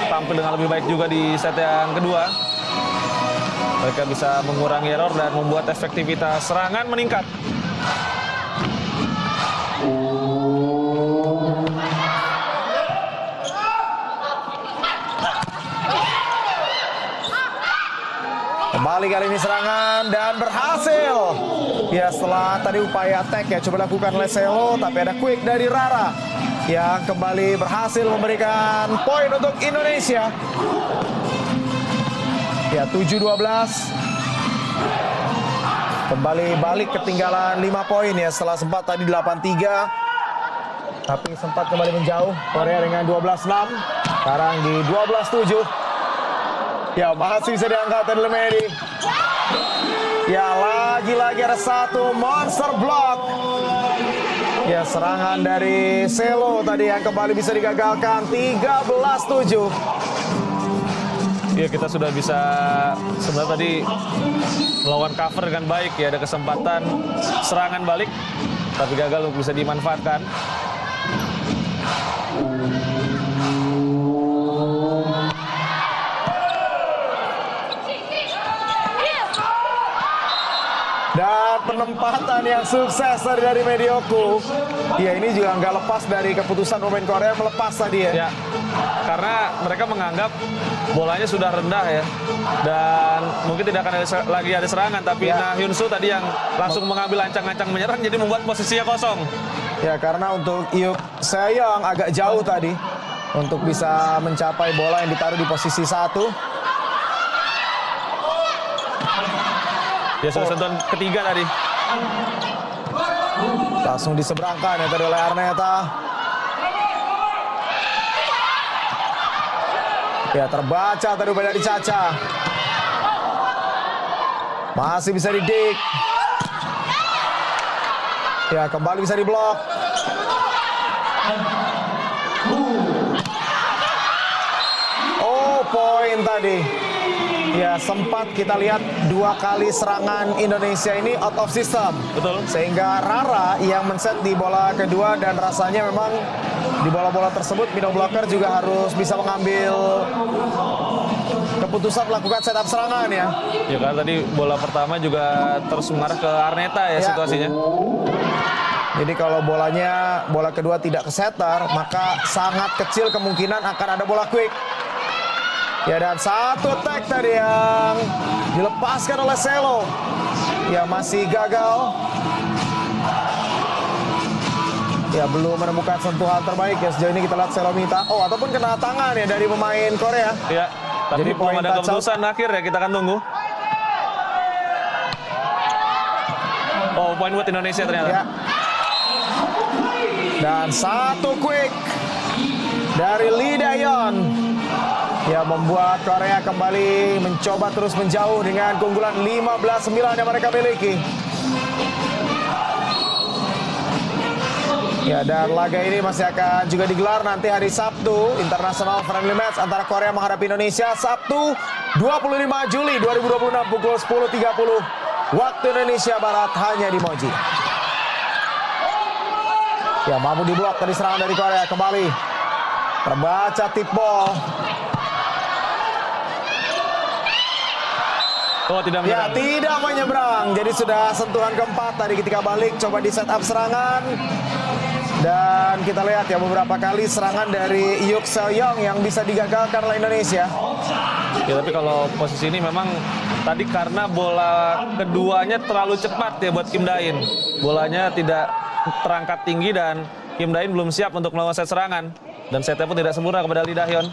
S2: tampil dengan lebih baik juga di set yang kedua. Mereka bisa mengurangi error dan membuat efektivitas serangan meningkat.
S1: Kembali kali ini serangan dan berhasil. Ya, setelah tadi upaya attack ya coba lakukan oleh Selo, tapi ada quick dari Rara yang kembali berhasil memberikan poin untuk Indonesia. Ya, 7-12. Kembali balik ketinggalan 5 poin ya setelah sempat tadi 8-3. Tapi sempat kembali menjauh Korea dengan 12-6. Sekarang di 12-7. Ya, masih bisa diangkat dari Lemedi. Ya, lagi-lagi ada satu monster block. Ya, serangan dari Selo tadi yang kembali bisa digagalkan. 13-7.
S2: Ya, kita sudah bisa sebenarnya tadi melawan cover dengan baik ya. Ada kesempatan serangan balik, tapi gagal untuk bisa dimanfaatkan.
S1: Dan penempatan yang sukses dari Medioku. Ya, ini juga nggak lepas dari keputusan pemain Korea melepas tadi ya.
S2: Ya, karena mereka menganggap bolanya sudah rendah ya. Dan mungkin tidak akan lagi ada serangan. Tapi
S1: ya,
S2: Nah Hyun Soo tadi yang langsung mengambil ancang-ancang menyerang, jadi membuat posisinya kosong.
S1: Ya, karena untuk Yuk Seyong agak jauh tadi untuk bisa mencapai bola yang ditaruh di posisi 1.
S2: Ya, sudah sentuhan ketiga tadi.
S1: Langsung diseberangkan ya tadi oleh Arneta. Ya, terbaca tadi dari Caca. Masih bisa didik. Ya, kembali bisa diblok. Oh, poin tadi. Ya, sempat kita lihat 2 kali serangan Indonesia ini out of system.
S2: Betul.
S1: Sehingga Rara yang men-set di bola kedua, dan rasanya memang di bola-bola tersebut middle blocker juga harus bisa mengambil keputusan melakukan setup serangan ya.
S2: Ya, karena tadi bola pertama juga terus mengarah ke Arneta ya, situasinya.
S1: Jadi kalau bola kedua tidak ke setter, maka sangat kecil kemungkinan akan ada bola quick. Ya, dan satu attack tadi yang dilepaskan oleh Selo. Ya, masih gagal. Ya, belum menemukan sentuhan terbaik ya sejauh ini. Kita lihat Selo minta, ataupun kena tangan ya dari pemain Korea.
S2: Ya, tapi
S1: jadi
S2: belum ada keputusan akhir ya, kita akan tunggu. Oh, poin buat Indonesia ternyata.
S1: Ya. Dan satu quick dari Lee Daeyeon. Ya, membuat Korea kembali mencoba terus menjauh dengan keunggulan 15-9 yang mereka miliki. Ya, dan laga ini masih akan juga digelar nanti hari Sabtu, International Friendly Match antara Korea menghadapi Indonesia, Sabtu 25 Juli 2026 pukul 10.30 waktu Indonesia Barat, hanya di Moji. Ya, mampu diblok tadi serangan dari Korea. Kembali terbaca tip ball.
S2: Oh, tidak menyeberang.
S1: Ya, tidak menyeberang. Jadi sudah sentuhan keempat tadi ketika balik coba di setup serangan. Dan kita lihat ya beberapa kali serangan dari Yuk Seyong yang bisa digagalkan oleh Indonesia.
S2: Ya, tapi kalau posisi ini memang tadi karena bola keduanya terlalu cepat ya buat Kim Da-in. Bolanya tidak terangkat tinggi dan Kim Da-in belum siap untuk melawan set serangan. Dan setnya pun tidak sempurna kepada Lee Da-hyun.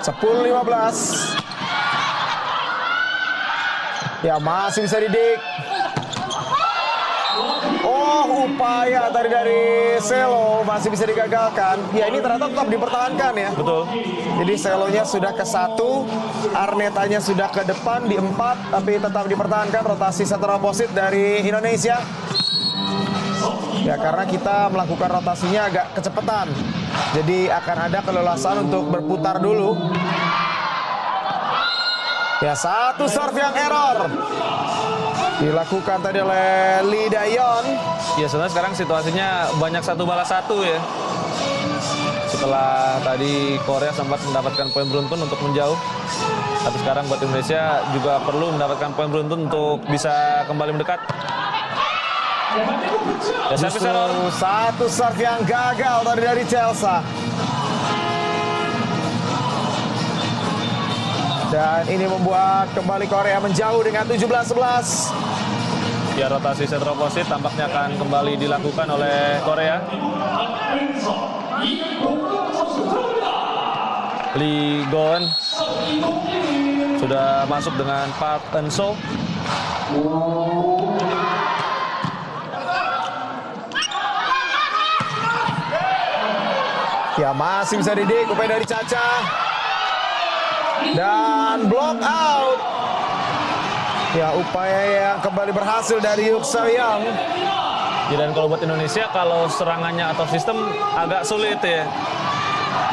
S1: 10-15. Ya, masih bisa didik. upaya tadi dari Selo masih bisa digagalkan. Ya ini ternyata tetap dipertahankan ya.
S2: Betul.
S1: Jadi Selonya sudah ke 1, Arnetanya sudah ke depan di 4, tapi tetap dipertahankan rotasi center opposite dari Indonesia. Ya karena kita melakukan rotasinya agak kecepatan. Jadi akan ada keleluasaan untuk berputar dulu. Ya satu serve yang error. Dilakukan tadi oleh Lee Dayon.
S2: Ya sebenarnya sekarang situasinya banyak 1 balas 1 ya. Setelah tadi Korea sempat mendapatkan poin beruntun untuk menjauh. Tapi sekarang buat Indonesia juga perlu mendapatkan poin beruntun untuk bisa kembali mendekat. Ya,
S1: justru satu serve yang gagal tadi dari Chelsea. Dan ini membuat kembali Korea menjauh dengan 17-11.
S2: Ya rotasi center opposite tampaknya akan kembali dilakukan oleh Korea. Lee Goen sudah masuk dengan Park Eun-so.
S1: Ya masih bisa didik upaya dari Caca. Dan block out. Ya upaya yang kembali berhasil dari Yuk Soyoung.
S2: Ya, dan kalau buat Indonesia kalau serangannya atau sistem agak sulit ya.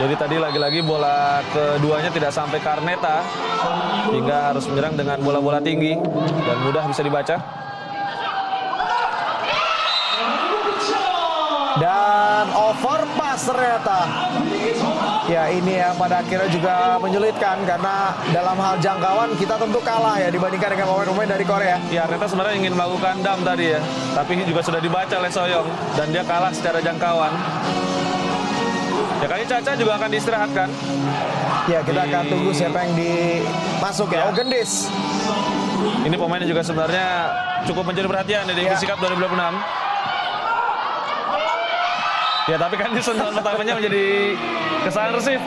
S2: Jadi tadi lagi-lagi bola keduanya tidak sampai ke Arneta, hingga harus menyerang dengan bola-bola tinggi dan mudah bisa dibaca.
S1: Dan overpass ternyata. Ya ini yang pada akhirnya juga menyulitkan karena dalam hal jangkauan kita tentu kalah ya dibandingkan dengan pemain-pemain dari Korea.
S2: Ya Arneta sebenarnya ingin melakukan dam tadi ya, tapi ini juga sudah dibaca oleh Soyoung dan dia kalah secara jangkauan. Ya kali Caca juga akan diistirahatkan.
S1: Ya kita akan tunggu siapa yang dimasuk ya. Oh Gendis.
S2: Ini pemainnya juga sebenarnya cukup menjadi perhatian di Divisi Cup 2026. Ya tapi kan di sentuhan pertamanya menjadi kesalahan resif.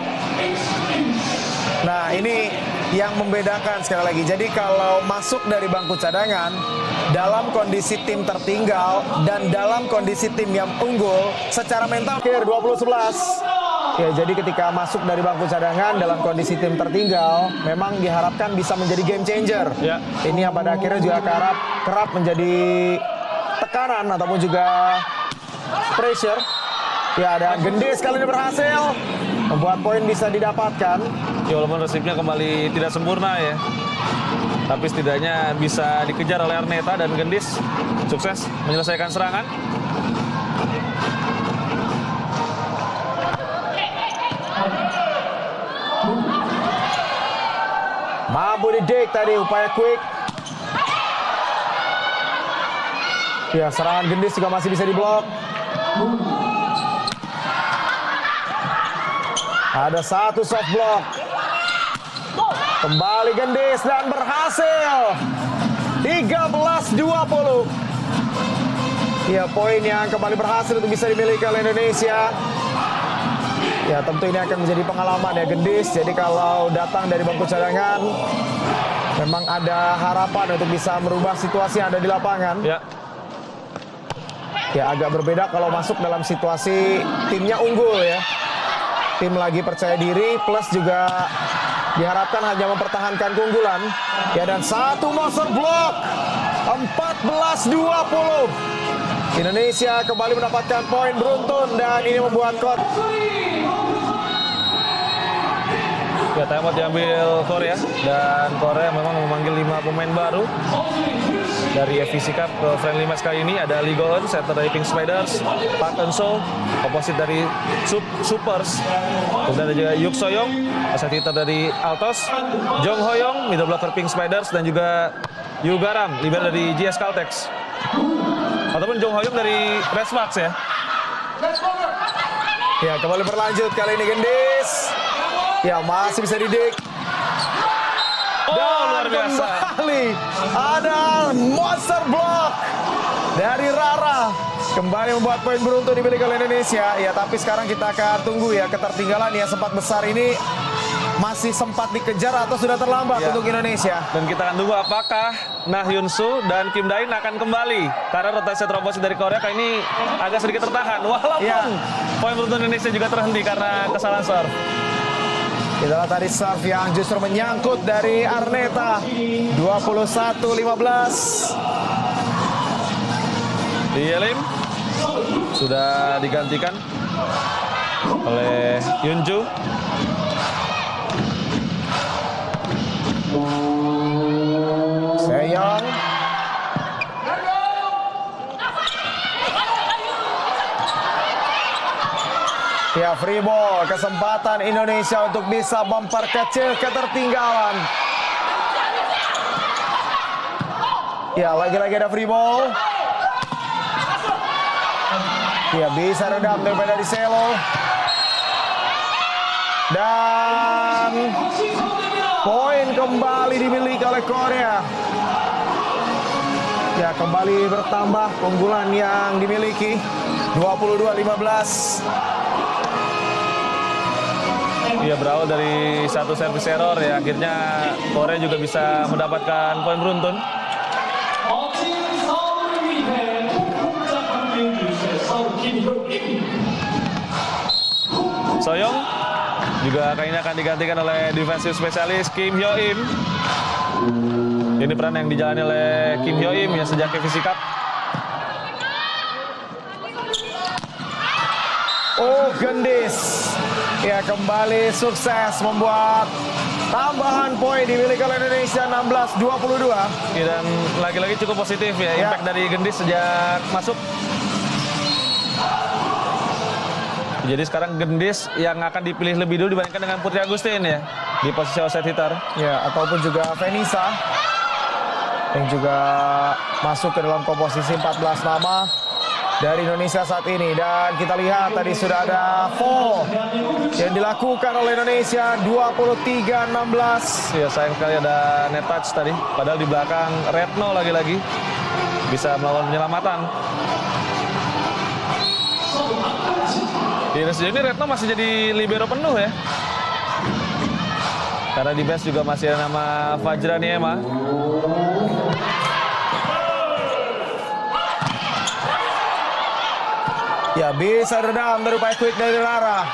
S1: Nah ini yang membedakan sekali lagi. Jadi kalau masuk dari bangku cadangan dalam kondisi tim tertinggal dan dalam kondisi tim yang unggul secara mental akhir 20-11. Ya jadi ketika masuk dari bangku cadangan dalam kondisi tim tertinggal memang diharapkan bisa menjadi game changer.
S2: Ya.
S1: Ini yang pada akhirnya juga kerap menjadi tekanan ataupun juga pressure. Ya ada Gendis kali ini berhasil membuat poin bisa didapatkan.
S2: Ya walaupun resipnya kembali tidak sempurna ya, tapi setidaknya bisa dikejar oleh Arneta dan Gendis sukses menyelesaikan serangan.
S1: Mampu didik tadi upaya quick. Ya serangan Gendis juga masih bisa diblok. Ada satu soft block. Kembali Gendis dan berhasil. 13-20. Ya poin yang kembali berhasil untuk bisa dimiliki oleh Indonesia. Ya tentu ini akan menjadi pengalaman ya Gendis. Jadi kalau datang dari bangku cadangan memang ada harapan untuk bisa merubah situasi yang ada di lapangan.
S2: Ya.
S1: Ya agak berbeda kalau masuk dalam situasi timnya unggul ya. Tim lagi percaya diri plus juga diharapkan hanya mempertahankan keunggulan. Ya dan satu monster block. 14-20. Indonesia kembali mendapatkan poin beruntun dan ini membuat
S2: Ya timeout diambil Korea dan Korea memang memanggil 5 pemain baru dari FVC Cup ke friendly match kali ini. Ada Lee Goen, center dari Pink Spiders, Park Eun-so, opposite dari Supers, kemudian ada juga Yuk Soyoung, aset hitter dari Altos, Jong Hoyoung, middle blocker Pink Spiders, dan juga Yu Garam, libero dari GS Caltex, ataupun Jong Hoyoung dari Red Sparks ya.
S1: Ya kembali berlanjut kali ini Gendis. Ya masih bisa didik. Dan
S2: luar biasa.
S1: Kembali ada monster block dari Rara. Kembali membuat poin beruntun dimiliki oleh Indonesia. Ya tapi sekarang kita akan tunggu ya ketertinggalan yang sempat besar ini masih sempat dikejar atau sudah terlambat untuk Indonesia.
S2: Dan kita akan tunggu apakah Nah Hyun Soo dan Kim Dae-in akan kembali karena rotasi set opposite dari Korea kali ini agak sedikit tertahan. Walaupun poin beruntun Indonesia juga terhenti karena kesalahan serve.
S1: Itulah tadi serve yang justru menyangkut dari Arneta. 21-15.
S2: Yelim sudah digantikan oleh Yunju.
S1: Seyong. Ya, free ball, kesempatan Indonesia untuk bisa memperkecil ketertinggalan. Ya, lagi-lagi ada free ball. Ya, bisa redam daripada di Selo. Dan poin kembali dimiliki oleh Korea. Ya, kembali bertambah keunggulan yang dimiliki 22-15.
S2: Ia berawal dari satu servis error ya, akhirnya Korea juga bisa mendapatkan poin beruntun. Soyoung juga kali ini akan digantikan oleh defensive spesialis Kim Hyo Im. Ini peran yang dijalani oleh Kim Hyo Im ya sejak KVC Cup.
S1: Oh, Gendis. Ya, kembali sukses membuat tambahan poin dimiliki oleh Indonesia 16-22.
S2: Ya, dan lagi-lagi cukup positif ya, impact dari Gendis sejak masuk. Jadi sekarang Gendis yang akan dipilih lebih dulu dibandingkan dengan Putri Agustin ya di posisi outside hitter.
S1: Ya, ataupun juga Venisa yang juga masuk ke dalam komposisi 14 nama dari Indonesia saat ini. Dan kita lihat tadi sudah ada foul yang dilakukan oleh Indonesia 23-16.
S2: Ya, sayang sekali ada net touch tadi. Padahal di belakang Retno lagi-lagi bisa melawan penyelamatan. Di sejauh ini Retno masih jadi libero penuh ya. Karena di base juga masih ada nama Fajra Niema.
S1: Ya, bisa redam dari upaya quick dari Rara.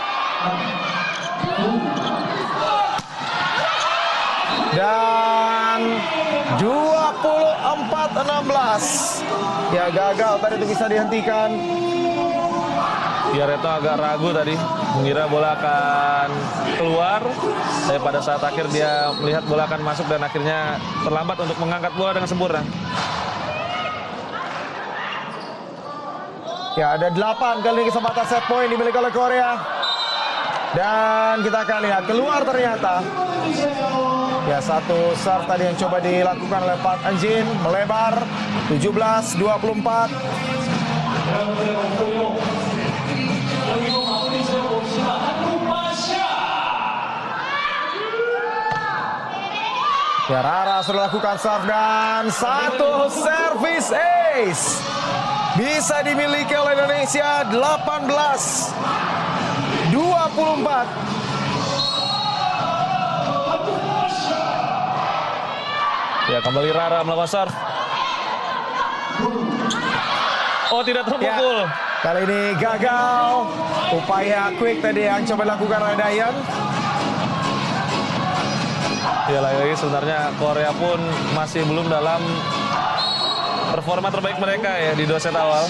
S1: Dan 24-16. Ya, gagal tadi itu bisa dihentikan.
S2: Ya, Retno agak ragu tadi, mengira bola akan keluar. Tapi pada saat akhir dia melihat bola akan masuk dan akhirnya terlambat untuk mengangkat bola dengan sempurna.
S1: Ya, ada 8 kali kesempatan set point dimiliki oleh Korea. Dan kita akan lihat keluar ternyata. Ya, satu serve tadi yang coba dilakukan oleh Park An-jin melebar 17-24. Ya, Rara sudah lakukan serve dan satu service ace bisa dimiliki oleh Indonesia 18-24.
S2: Ya, kembali Rara melakukan serve. Oh, tidak terpukul.
S1: Ya, kali ini gagal upaya quick tadi yang coba dilakukan oleh Dayan.
S2: Ya, lagi-lagi sebenarnya Korea pun masih belum dalam performa terbaik mereka ya di 2 set awal.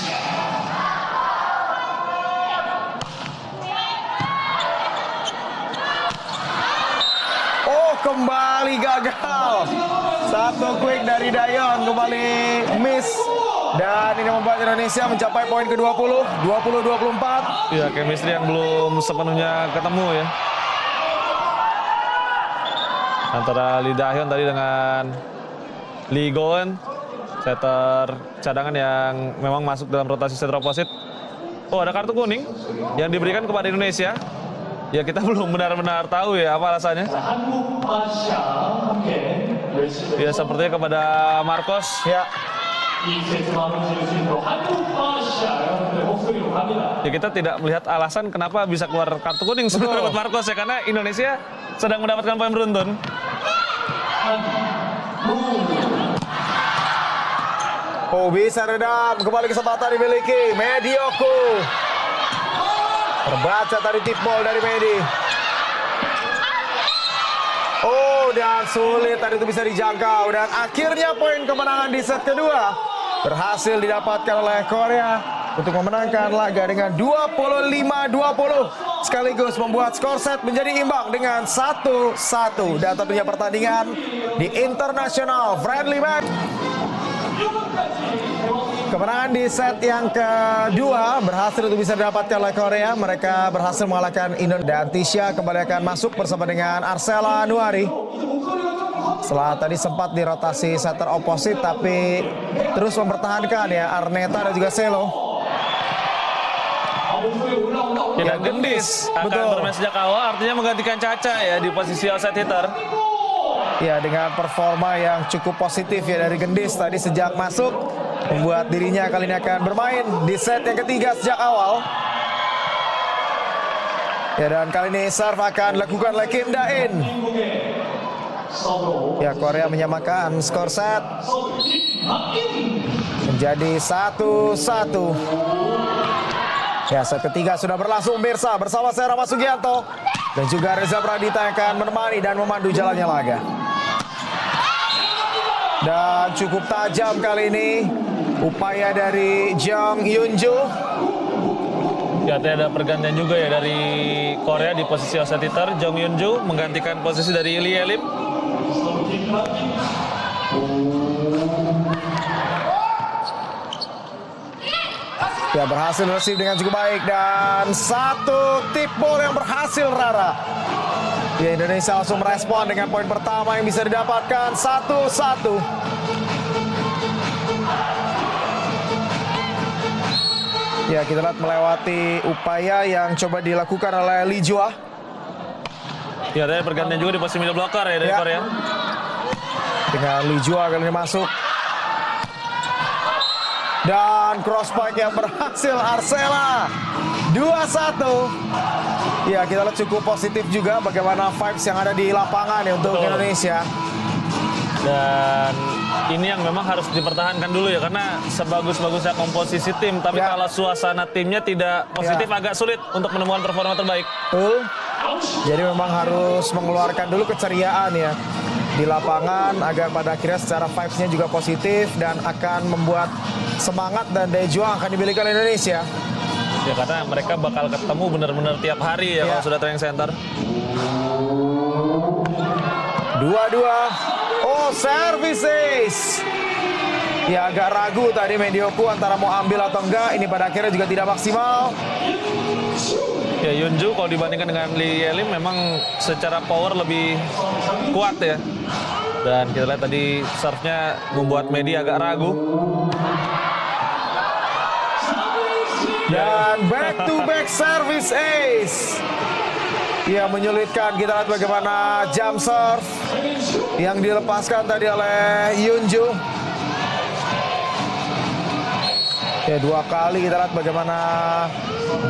S1: Oh, kembali gagal. Satu quick dari Dayon kembali miss. Dan ini membuat Indonesia mencapai poin ke-20, 20-24.
S2: Ya, chemistry yang belum sepenuhnya ketemu ya. Antara Lee Da-hyun tadi dengan Lee Go-eun, setter cadangan yang memang masuk dalam rotasi setter opposite. Oh, ada kartu kuning yang diberikan kepada Indonesia. Ya, kita belum benar-benar tahu ya apa alasannya. Ya, sepertinya kepada Marcos.
S1: Ya.
S2: Ya, kita tidak melihat alasan kenapa bisa keluar kartu kuning sebenarnya buat Marcos ya, karena Indonesia sedang mendapatkan poin beruntun.
S1: Oh, bisa redam. Kembali kesempatan dimiliki Medioku. Terbaca tadi tip ball dari Medi. Oh, dan sulit tadi itu bisa dijangkau. Dan akhirnya poin kemenangan di set kedua berhasil didapatkan oleh Korea untuk memenangkan laga dengan 25-20. Sekaligus membuat skor set menjadi imbang dengan 1-1. Dan tentunya pertandingan di International Friendly Match. Kemenangan di set yang kedua berhasil untuk bisa didapatkan oleh Korea. Mereka berhasil mengalahkan Indonesia. Dan Tisha kembali akan masuk bersama dengan Arcela Nuari. Setelah tadi sempat dirotasi setter oposit, tapi terus mempertahankan ya Arneta dan juga Selo.
S2: Tidak Gendis akan bermain sejak awal, artinya menggantikan Caca ya di posisi outside hitter.
S1: Ya, dengan performa yang cukup positif ya dari Gendis tadi sejak masuk, membuat dirinya kali ini akan bermain di set yang ketiga sejak awal. Ya, dan kali ini serve akan dilakukan oleh Kim Da-in. Ya, Korea menyamakan skor set menjadi 1-1. Ya, set ketiga sudah berlangsung pemirsa, bersama saya Rama Sugianto dan juga Reza Pradita yang akan menemani dan memandu jalannya laga. Dan cukup tajam kali ini upaya dari Jung Yunju.
S2: Ya, ada pergantian juga ya dari Korea di posisi outside hitter. Jung Yunju menggantikan posisi dari Lee Elim.
S1: Ya, berhasil receive dengan cukup baik dan satu tip ball yang berhasil Rara. Ya, Indonesia langsung merespon dengan poin pertama yang bisa didapatkan 1-1. Ya, kita lihat melewati upaya yang coba dilakukan oleh Lee Jua.
S2: Ya, ada pergantian juga di posisi middle blocker ya dari Korea.
S1: Dengan Lee Jua kali ini masuk. Dan cross pike yang berhasil Arcela 2-1. Ya, kita lihat cukup positif juga bagaimana vibes yang ada di lapangan ya untuk Indonesia.
S2: Dan ini yang memang harus dipertahankan dulu ya, karena sebagus-bagusnya komposisi tim, tapi kalau suasana timnya tidak positif agak sulit untuk menemukan performa terbaik.
S1: Betul. Jadi memang harus mengeluarkan dulu keceriaan ya di lapangan agar pada akhirnya secara vibes-nya juga positif dan akan membuat semangat dan daya juang akan dimiliki oleh Indonesia.
S2: Ya, karena mereka bakal ketemu benar-benar tiap hari ya kalau sudah training center.
S1: 2-2. Oh, services. Ya, agak ragu tadi Medioku antara mau ambil atau enggak. Ini pada akhirnya juga tidak maksimal.
S2: Ya, Yunju kalau dibandingkan dengan Lee Elim memang secara power lebih kuat ya. Dan kita lihat tadi serve-nya membuat Medi agak ragu.
S1: Dan back-to-back service ace. Ya, menyulitkan. Kita lihat bagaimana jump serve yang dilepaskan tadi oleh Yunju. Ya, dua kali kita lihat bagaimana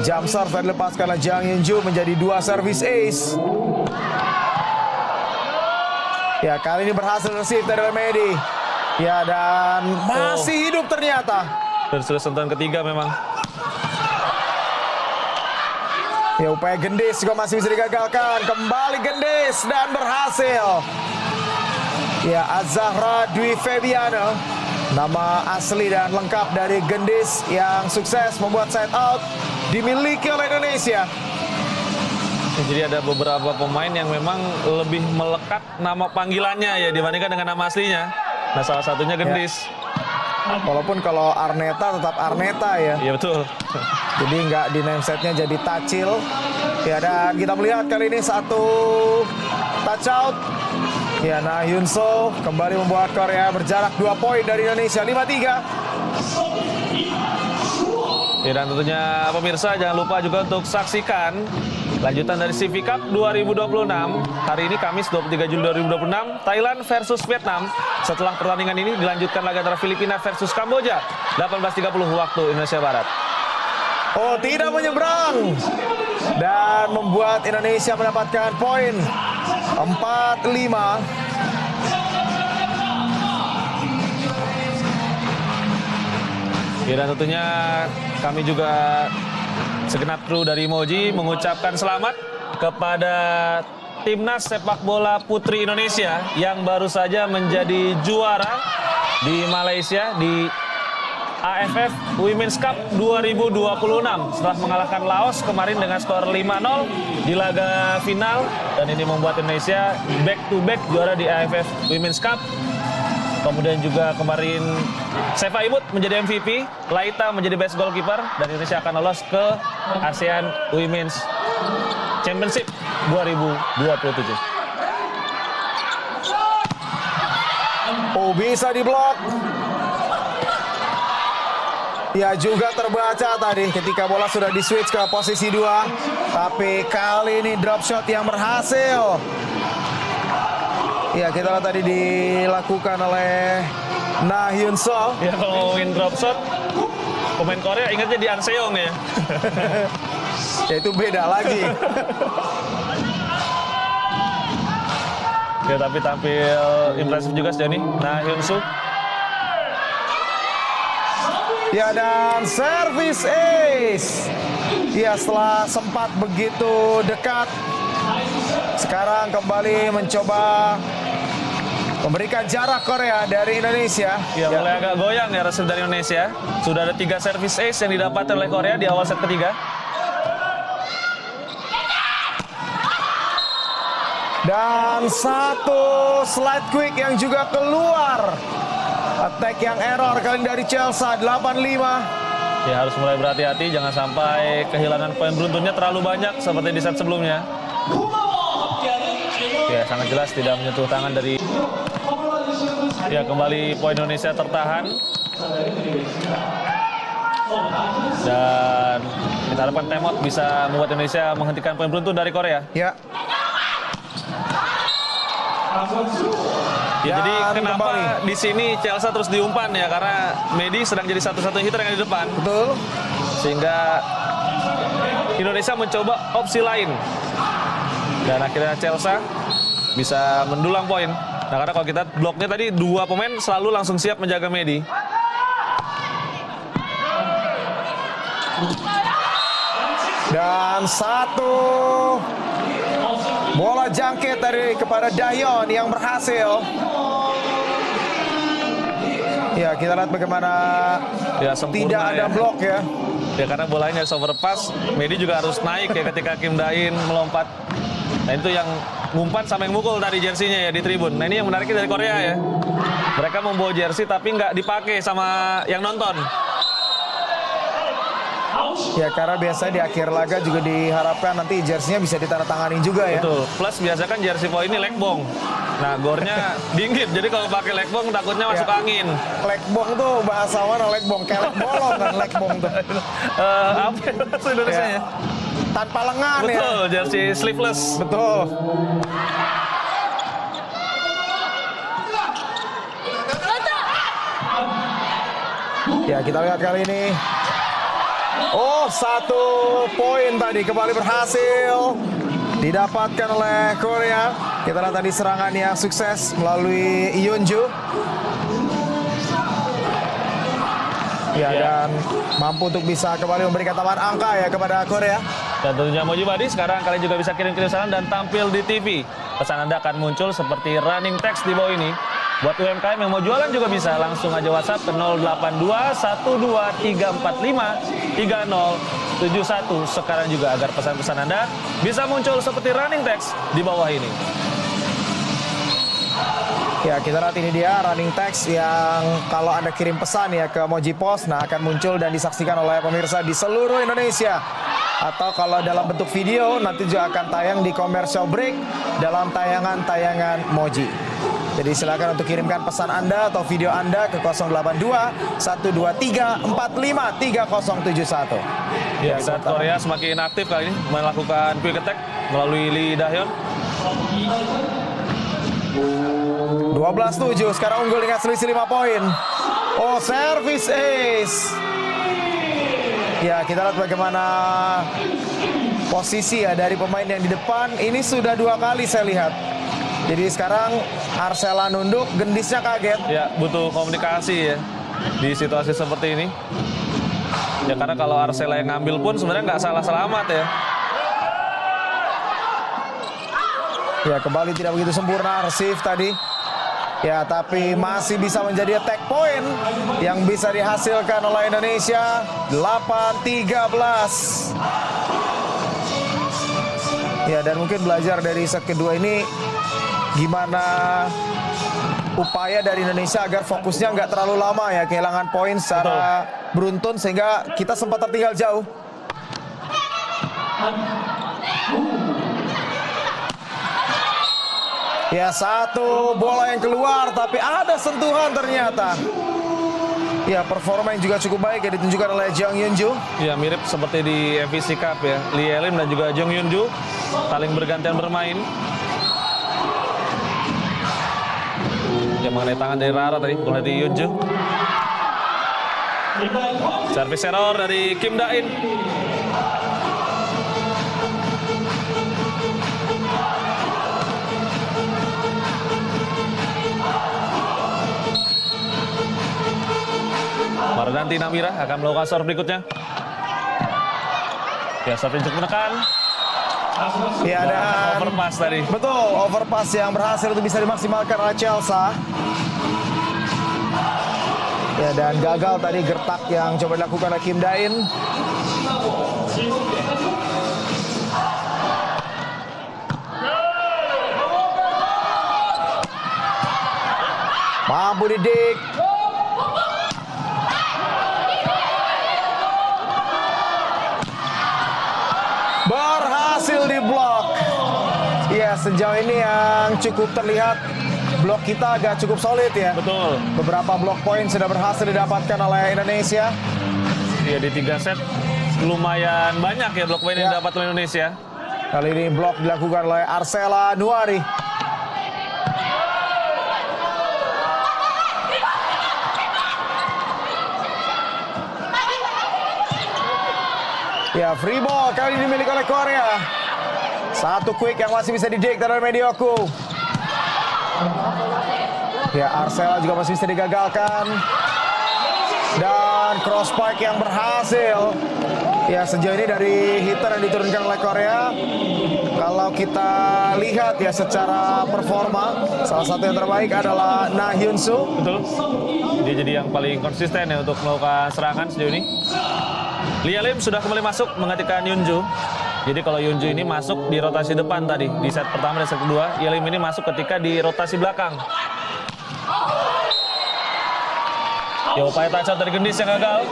S1: jump serve yang dilepaskan oleh Jang Yunju menjadi 2 service ace. Ya, kali ini berhasil receive dari Medi. Ya, dan masih hidup ternyata.
S2: Dan sudah sentuhan ketiga memang.
S1: Ya, upaya Gendis juga masih bisa digagalkan. Kembali Gendis dan berhasil. Ya, Azahra Dwi Febiano, nama asli dan lengkap dari Gendis yang sukses membuat side out dimiliki oleh Indonesia.
S2: Ya, jadi ada beberapa pemain yang memang lebih melekat nama panggilannya ya dibandingkan dengan nama aslinya. Nah, salah satunya Gendis.
S1: Walaupun kalau Arneta tetap Arneta ya.
S2: Iya, betul.
S1: Jadi nggak di name setnya jadi Tacil. Ya, dan kita melihat kali ini satu touch out. Ya, Nah Hyun So kembali membuat Korea berjarak 2 poin dari Indonesia 5-3.
S2: Ya, dan tentunya pemirsa jangan lupa juga untuk saksikan lanjutan dari CV Cup 2026. Hari ini Kamis 23 Juli 2026, Thailand versus Vietnam. Setelah pertandingan ini dilanjutkan laga antara Filipina versus Kamboja 18.30 waktu Indonesia Barat.
S1: Oh, tidak menyeberang dan membuat Indonesia mendapatkan poin 4-5.
S2: Ya, dan tentunya kami juga segenap kru dari Moji mengucapkan selamat kepada Timnas Sepak Bola Putri Indonesia yang baru saja menjadi juara di Malaysia di AFF Women's Cup 2026 setelah mengalahkan Laos kemarin dengan skor 5-0 di laga final, dan ini membuat Indonesia back to back juara di AFF Women's Cup. Kemudian juga kemarin Seva Imut menjadi MVP, Laita menjadi best goalkeeper, dan Indonesia akan lolos ke ASEAN Women's Championship 2027.
S1: Oh, bisa diblok. Ya, juga terbaca tadi ketika bola sudah di-switch ke posisi 2. Tapi kali ini drop shot yang berhasil. Ya, kita lihat tadi dilakukan oleh Na Hyun So.
S2: Ya, kalau ngomongin drop shot, pemain Korea ingatnya di An Seong ya.
S1: Ya, itu beda lagi.
S2: Ya, tapi tampil impresif juga sejauh ini Na Hyun So.
S1: Ya, dan service ace. Ya, setelah sempat begitu dekat, sekarang kembali mencoba memberikan jarak Korea dari Indonesia.
S2: Ya, mulai agak goyang ya resep dari Indonesia. Sudah ada 3 service ace yang didapatkan oleh Korea di awal set ketiga.
S1: Dan satu slide quick yang juga keluar. Attack yang error kali ini dari Chelsea 85.
S2: Ya, harus mulai berhati-hati jangan sampai kehilangan poin beruntunnya terlalu banyak seperti di set sebelumnya. Ya, sangat jelas tidak menyentuh tangan dari. Ya, kembali poin Indonesia tertahan. Dan kita harapkan timeout bisa membuat Indonesia menghentikan poin beruntun dari Korea.
S1: Ya.
S2: Ya, jadi kenapa
S1: kembali
S2: di sini Chelsea terus diumpan ya, karena Medi sedang jadi satu-satunya hitter yang di depan.
S1: Betul.
S2: Sehingga Indonesia mencoba opsi lain. Dan akhirnya Chelsea bisa mendulang poin. Nah, karena kalau kita bloknya tadi 2 pemain selalu langsung siap menjaga Medi.
S1: Dan satu bola jangkit dari kepada Dayon yang berhasil. Ya, kita lihat bagaimana
S2: Ya, sempurna
S1: tidak ada
S2: ya.
S1: blok ya.
S2: Ya, karena bolanya harus overpass, Medi juga harus naik ya ketika Kim Dain melompat. Nah, itu yang ngumpan sama yang mukul tadi jersinya ya di tribun. Nah, ini yang menariknya dari Korea ya. Mereka membawa jersey tapi nggak dipakai sama yang nonton.
S1: Ya, karena biasanya di akhir laga juga diharapkan nanti jersinya bisa ditandatangani juga ya.
S2: Betul. Plus biasa kan jersey poin ini legbong. Nah, gornya dingin. Jadi kalau pakai legbong takutnya masuk angin.
S1: Legbong tuh bahasa mana legbong? Kayak bolong kan legbong tuh.
S2: Apa ya bahasa Indonesianya?
S1: Tanpa lengan ya.
S2: Betul, jersey sleeveless.
S1: Betul. Ya, kita lihat kali ini. Oh, 1 poin tadi kembali berhasil didapatkan oleh Korea. Kita lihat tadi serangan yang sukses melalui Yeonju. Ya, dan mampu untuk bisa kembali memberikan tambahan angka ya kepada Korea.
S2: Dan tentunya Moji Badi sekarang kalian juga bisa kirim-kirim saran dan tampil di TV. Pesan Anda akan muncul seperti running text di bawah ini. Buat UMKM yang mau jualan juga bisa langsung aja WhatsApp ke 082-12345-3071 sekarang juga agar pesan-pesan Anda bisa muncul seperti running text di bawah ini.
S1: Ya, kita lihat ini dia running text yang kalau Anda kirim pesan ya ke Moji Post, nah akan muncul dan disaksikan oleh pemirsa di seluruh Indonesia. Atau kalau dalam bentuk video nanti juga akan tayang di commercial break dalam tayangan-tayangan Moji. Jadi silakan untuk kirimkan pesan Anda atau video Anda ke 082-123-45-3071.
S2: Ya, kita Korea semakin aktif kali ini melakukan quick attack melalui Lee Dahyun.
S1: 12-7, sekarang unggul dengan selisih 5 poin. Oh, service ace. Ya, kita lihat bagaimana posisi ya dari pemain yang di depan. Ini sudah 2 kali saya lihat. Jadi sekarang Arcela nunduk, Gendisnya kaget.
S2: Ya, butuh komunikasi ya. di situasi seperti ini. Ya karena kalau Arsela yang ngambil pun sebenarnya nggak salah selamat ya.
S1: Ya kembali tidak begitu sempurna receive tadi. Ya tapi masih bisa menjadi attack point yang bisa dihasilkan oleh Indonesia. 8-13. Ya dan mungkin belajar dari set kedua ini gimana upaya dari Indonesia agar fokusnya nggak terlalu lama ya, kehilangan poin secara beruntun sehingga kita sempat tertinggal jauh. Ya satu bola yang keluar tapi ada sentuhan ternyata. Ya performa yang juga cukup baik ya ditunjukkan oleh Jung Yunju.
S2: Ya mirip seperti di MVC Cup ya. Lee Elim dan juga Jung Yunju saling bergantian bermain. Ya mengenai tangan dari Rara tadi, bukan dari Yunju. Service error dari Kim Da-in. Mardanti Namira akan melakukan serve berikutnya. Ya serve untuk menekan.
S1: Ya dan
S2: overpass tadi.
S1: Betul, overpass yang berhasil untuk bisa dimaksimalkan oleh Chelsea. Ya dan gagal tadi gertak yang coba dilakukan oleh Kim Da-in. Mampu didik. Berhasil diblok. Ya sejauh ini yang cukup terlihat blok kita agak cukup solid ya.
S2: Betul.
S1: Beberapa blok poin sudah berhasil didapatkan oleh Indonesia.
S2: Ya di 3 set lumayan banyak ya blok poin yang didapat oleh Indonesia.
S1: Kali ini blok dilakukan oleh Arsela Nuari. Ya free ball kali ini dimiliki oleh Korea. Satu quick yang masih bisa didik dari Medioku. Ya Arsela juga masih bisa digagalkan. Dan cross pike yang berhasil. Ya sejauh ini dari hitter yang diturunkan oleh Korea, kalau kita lihat ya secara performa, salah satu yang terbaik adalah Na Hyun Soo.
S2: Betul. Dia jadi yang paling konsisten ya untuk melakukan serangan sejauh ini. Lee Lim sudah kembali masuk menggantikan Yunju. Jadi kalau Yunju ini masuk di rotasi depan tadi di set pertama dan set kedua, Lee Lim ini masuk ketika di rotasi belakang. Ya upaya touch out dari Gendis yang gagal.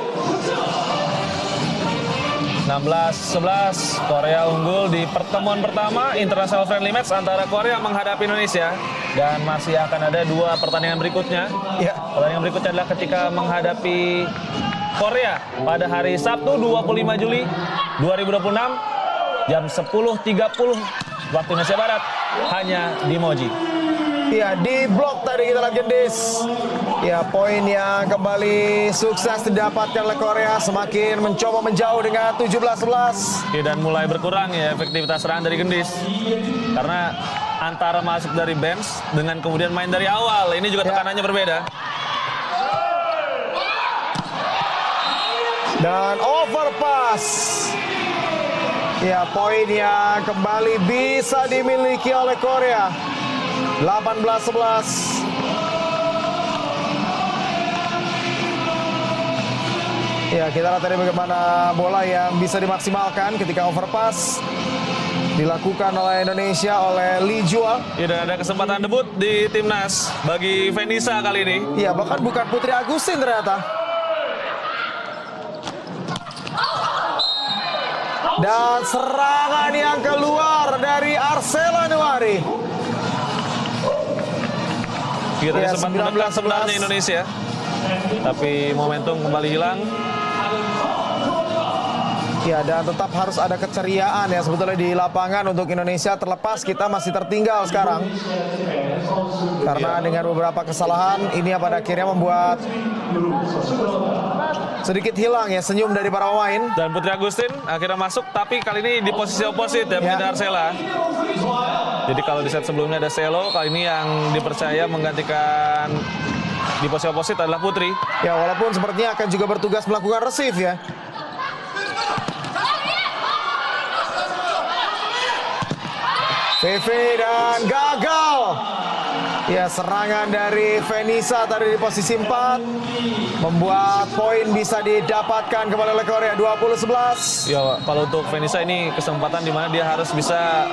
S2: 16-11, Korea unggul di pertemuan pertama International Friendly Match antara Korea menghadapi Indonesia. Dan masih akan ada 2 pertandingan berikutnya.
S1: Ya.
S2: Pertandingan berikutnya adalah ketika menghadapi Korea pada hari Sabtu 25 Juli 2026 jam 10.30 waktu Indonesia Barat hanya di Moji.
S1: Ya di blok tadi kita lihat Gendis. Ya poin yang kembali sukses didapatkan oleh Korea, semakin mencoba menjauh dengan 17-11.
S2: Ya, dan mulai berkurang ya efektivitas serangan dari Gendis. Karena antara masuk dari bench dengan kemudian main dari awal, ini juga tekanannya berbeda.
S1: Dan overpass. Ya poin yang kembali bisa dimiliki oleh Korea. 18-11. Ya kita lihat tadi bagaimana bola yang bisa dimaksimalkan ketika overpass dilakukan oleh Indonesia oleh Lee Jua.
S2: Ya, dan ada kesempatan debut di timnas bagi Venisa kali ini.
S1: Ya bahkan bukan Putri Agustin ternyata. Dan serangan yang keluar dari Arsela Nuari.
S2: Kita
S1: Ya,
S2: sempat menekan sebenarnya Indonesia, tapi momentum kembali hilang.
S1: Ya dan tetap harus ada keceriaan ya sebetulnya di lapangan untuk Indonesia, terlepas kita masih tertinggal sekarang. Karena dengan beberapa kesalahan ini yang pada akhirnya membuat sedikit hilang ya senyum dari para pemain.
S2: Dan Putri Agustin akhirnya masuk, tapi kali ini di posisi oposit ya, menghindar Arsela. Jadi kalau di set sebelumnya ada Selo, kali ini yang dipercaya menggantikan di posisi oposit adalah Putri.
S1: Ya, walaupun sepertinya akan juga bertugas melakukan receive ya. Vivi dan gagal. Ya, serangan dari Venisa tadi di posisi 4 membuat poin bisa didapatkan kembali oleh Korea 20-11.
S2: Ya, kalau untuk Venisa ini kesempatan di mana dia harus bisa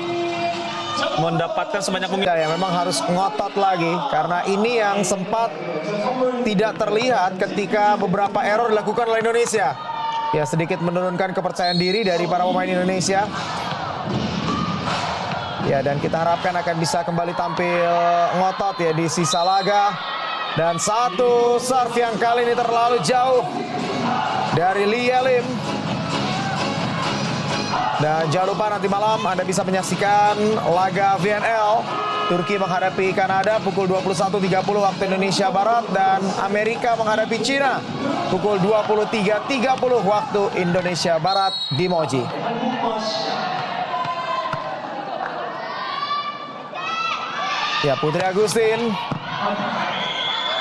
S2: mendapatkan sebanyak mungkin.
S1: Ya, memang harus ngotot lagi karena ini yang sempat tidak terlihat ketika beberapa error dilakukan oleh Indonesia. Ya, sedikit menurunkan kepercayaan diri dari para pemain Indonesia. Ya, dan kita harapkan akan bisa kembali tampil ngotot ya di sisa laga. Dan satu serve yang kali ini terlalu jauh dari Lia Lim. Dan jangan lupa nanti malam Anda bisa menyaksikan laga VNL Turki menghadapi Kanada pukul 21.30 waktu Indonesia Barat dan Amerika menghadapi Cina pukul 23.30 waktu Indonesia Barat di Moji. Ya, Putri Agustin.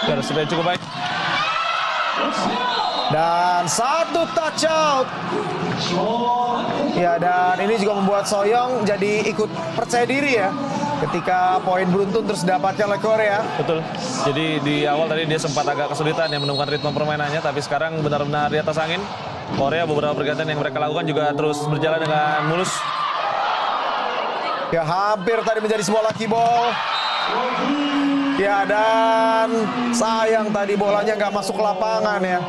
S2: Ya, sudah cukup baik.
S1: Dan satu touch out. Ya, dan ini juga membuat Soyoung jadi ikut percaya diri ya ketika poin beruntun terus didapatkan oleh Korea.
S2: Betul. Jadi di awal tadi dia sempat agak kesulitan ya menemukan ritme permainannya, tapi sekarang benar-benar di atas angin. Korea beberapa pergantian yang mereka lakukan juga terus berjalan dengan mulus.
S1: Ya, hampir tadi menjadi sebuah lucky ball. Ya, dan sayang tadi bolanya nggak masuk lapangan ya.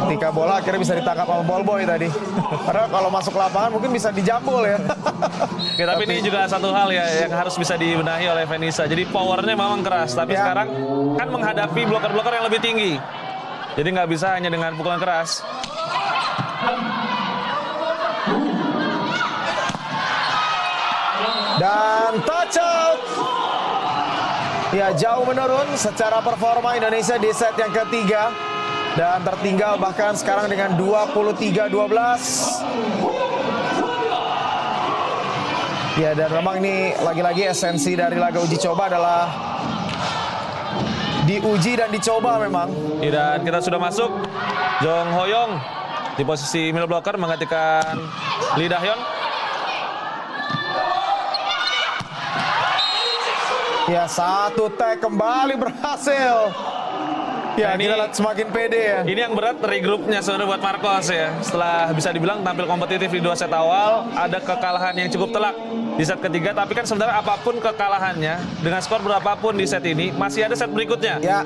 S1: Ketika bola akhirnya bisa ditangkap sama ball boy tadi. Padahal kalau masuk lapangan mungkin bisa dijambul ya.
S2: Oke, tapi ini juga satu hal ya yang harus bisa dibenahi oleh Venisa. Jadi powernya memang keras, tapi
S1: ya,
S2: sekarang kan menghadapi bloker-bloker yang lebih tinggi. Jadi nggak bisa hanya dengan pukulan keras.
S1: Dan touch out. Ya, jauh menurun secara performa Indonesia di set yang ketiga. Dan tertinggal bahkan sekarang dengan 23-12. Ya, dan memang ini lagi-lagi esensi dari laga uji coba adalah diuji dan dicoba memang.
S2: Dan kita sudah masuk. Jong Hoyong di posisi middle blocker menggantikan Lee Dahyeon.
S1: Ya, satu tag kembali berhasil. Ya,
S2: ini
S1: kita lihat semakin pede ya.
S2: Ini yang berat dari grupnya sebenarnya buat Marcos ya. Setelah bisa dibilang tampil kompetitif di 2 set awal, ada kekalahan yang cukup telak di set ketiga. Tapi kan sebenarnya apapun kekalahannya, dengan skor berapapun di set ini, masih ada set berikutnya.
S1: Ya.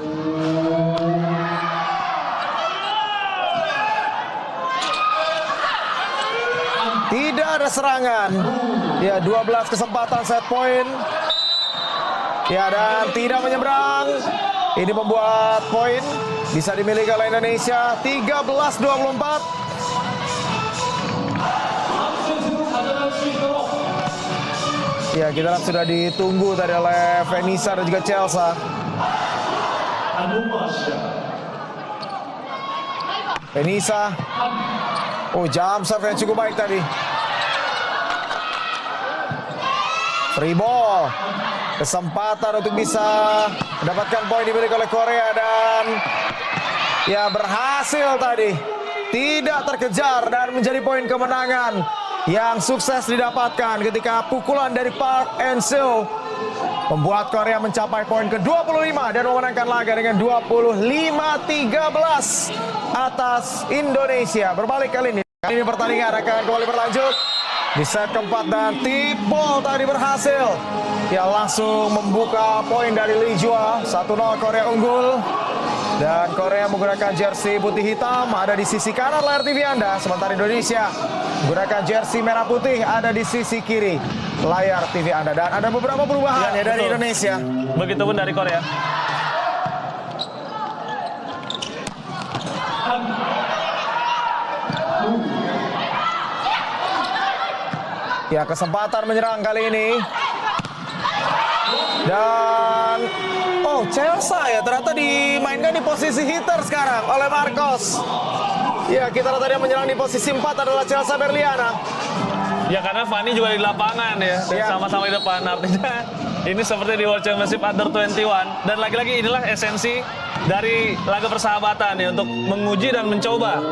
S1: Tidak ada serangan. Ya, 12 kesempatan set point. Ya, dan tidak menyeberang. Ini membuat poin bisa dimiliki oleh Indonesia 13-24. Ya, kita lihat sudah ditunggu tadi oleh Venisa dan juga Chelsea. Venisa. Oh, jump serve yang cukup baik tadi. Free ball. Kesempatan untuk bisa mendapatkan poin dimiliki oleh Korea dan ya berhasil tadi. Tidak terkejar dan menjadi poin kemenangan yang sukses didapatkan ketika pukulan dari Park And-seo membuat Korea mencapai poin ke-25 dan memenangkan laga dengan 25-13 atas Indonesia. Berbalik kali ini pertandingan akan kembali berlanjut di set keempat dan tip ball tadi berhasil. Ya, langsung membuka poin dari Lee Jua. 1-0 Korea unggul. Dan Korea menggunakan jersey putih hitam ada di sisi kanan layar TV Anda. Sementara Indonesia menggunakan jersey merah putih ada di sisi kiri layar TV Anda. Dan ada beberapa perubahan ya dari Indonesia.
S2: Begitupun dari Korea.
S1: Ya, kesempatan menyerang kali ini. Dan Chelsea ya ternyata dimainkan di posisi hitter sekarang oleh Marcos. Ya, kita lihat tadi yang menyerang di posisi 4 adalah Chelsea Berliana.
S2: Ya, karena Fanny juga di lapangan ya, sama-sama di depan. Artinya Ini seperti di World Championship Under 21. Dan lagi-lagi inilah esensi dari laga persahabatan ya, untuk menguji dan mencoba.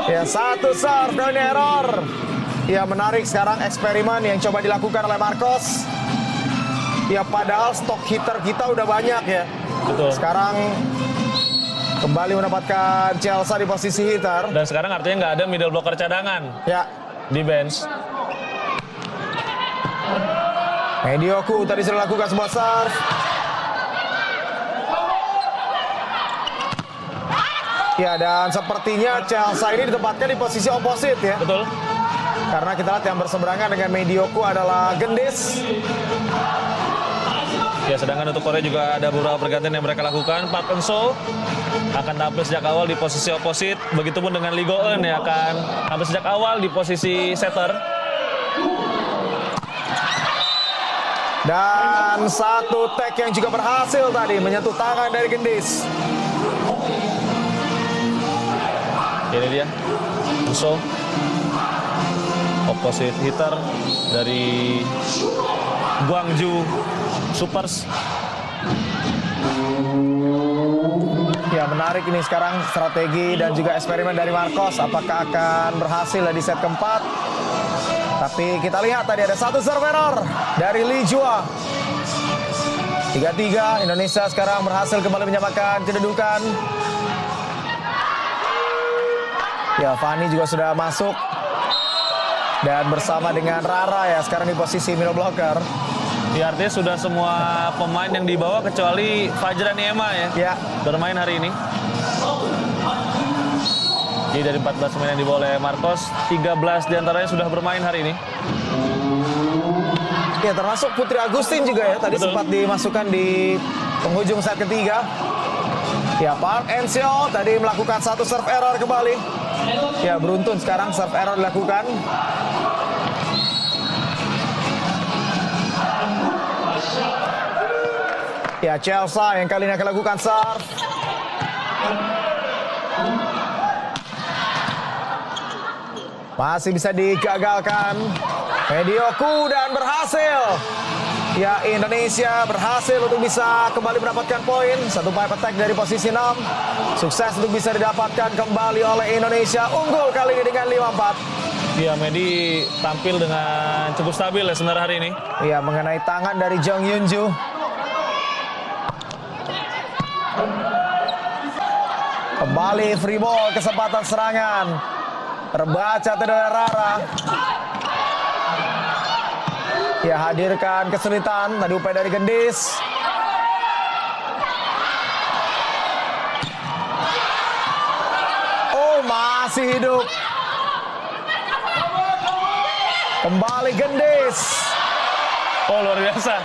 S1: Ya, satu serve dan error. Ya, menarik sekarang eksperimen yang coba dilakukan oleh Marcos. Ya, padahal stok hitter kita udah banyak ya.
S2: Betul.
S1: Sekarang kembali mendapatkan Chelsea di posisi hitter.
S2: Dan sekarang artinya nggak ada middle blocker cadangan
S1: Ya,
S2: di bench.
S1: Medioku tadi sudah lakukan sebuah serve. Ya, dan sepertinya Chelsea ini ditempatkan di posisi oposit ya.
S2: Betul.
S1: Karena kita lihat yang berseberangan dengan Medioku adalah Gendis.
S2: Ya, sedangkan untuk Korea juga ada beberapa pergantian yang mereka lakukan. Park Eun-soo akan tampil sejak awal di posisi oposit. Begitupun dengan Lee Go-eun yang akan tampil sejak awal di posisi setter.
S1: Dan satu tag yang juga berhasil tadi menyentuh tangan dari Gendis.
S2: Ini dia, Eun-soo, opposite hitter dari Gwangju Supers.
S1: Ya, menarik ini sekarang strategi dan juga eksperimen dari Marcos. Apakah akan berhasil di set keempat? Tapi kita lihat tadi ada satu serve error dari Lee Jua. 3-3, Indonesia sekarang berhasil kembali menyamakan kedudukan. Ya, Fani juga sudah masuk. Dan bersama dengan Rara ya sekarang di posisi middle blocker.
S2: Ya, artinya sudah semua pemain yang dibawa kecuali Fajran Niema ya, bermain hari ini. Jadi dari 14 pemain yang dibawa oleh Marcos, 13 diantaranya sudah bermain hari ini.
S1: Ya, termasuk Putri Agustin juga ya, tadi sempat dimasukkan di penghujung set ketiga. Ya, Park Eun-seo tadi melakukan satu serve error kembali. Ya, beruntun sekarang serve error dilakukan. Ya, Chelsea yang kali ini akan lakukan serve. Masih bisa digagalkan. Medioku dan berhasil. Ya, Indonesia berhasil untuk bisa kembali mendapatkan poin. Satu pipe attack dari posisi 6. Sukses untuk bisa didapatkan kembali oleh Indonesia. Unggul kali ini dengan 5-4.
S2: Ya, Medi tampil dengan cukup stabil ya sebenarnya hari ini.
S1: Ya, mengenai tangan dari Jung Yunju. Kembali free ball, kesempatan serangan. Terbaca dari Rara. Ya, hadirkan kesulitan. Tadi upaya dari Gendis. Oh, masih hidup. Kembali Gendis.
S2: Oh, luar biasa.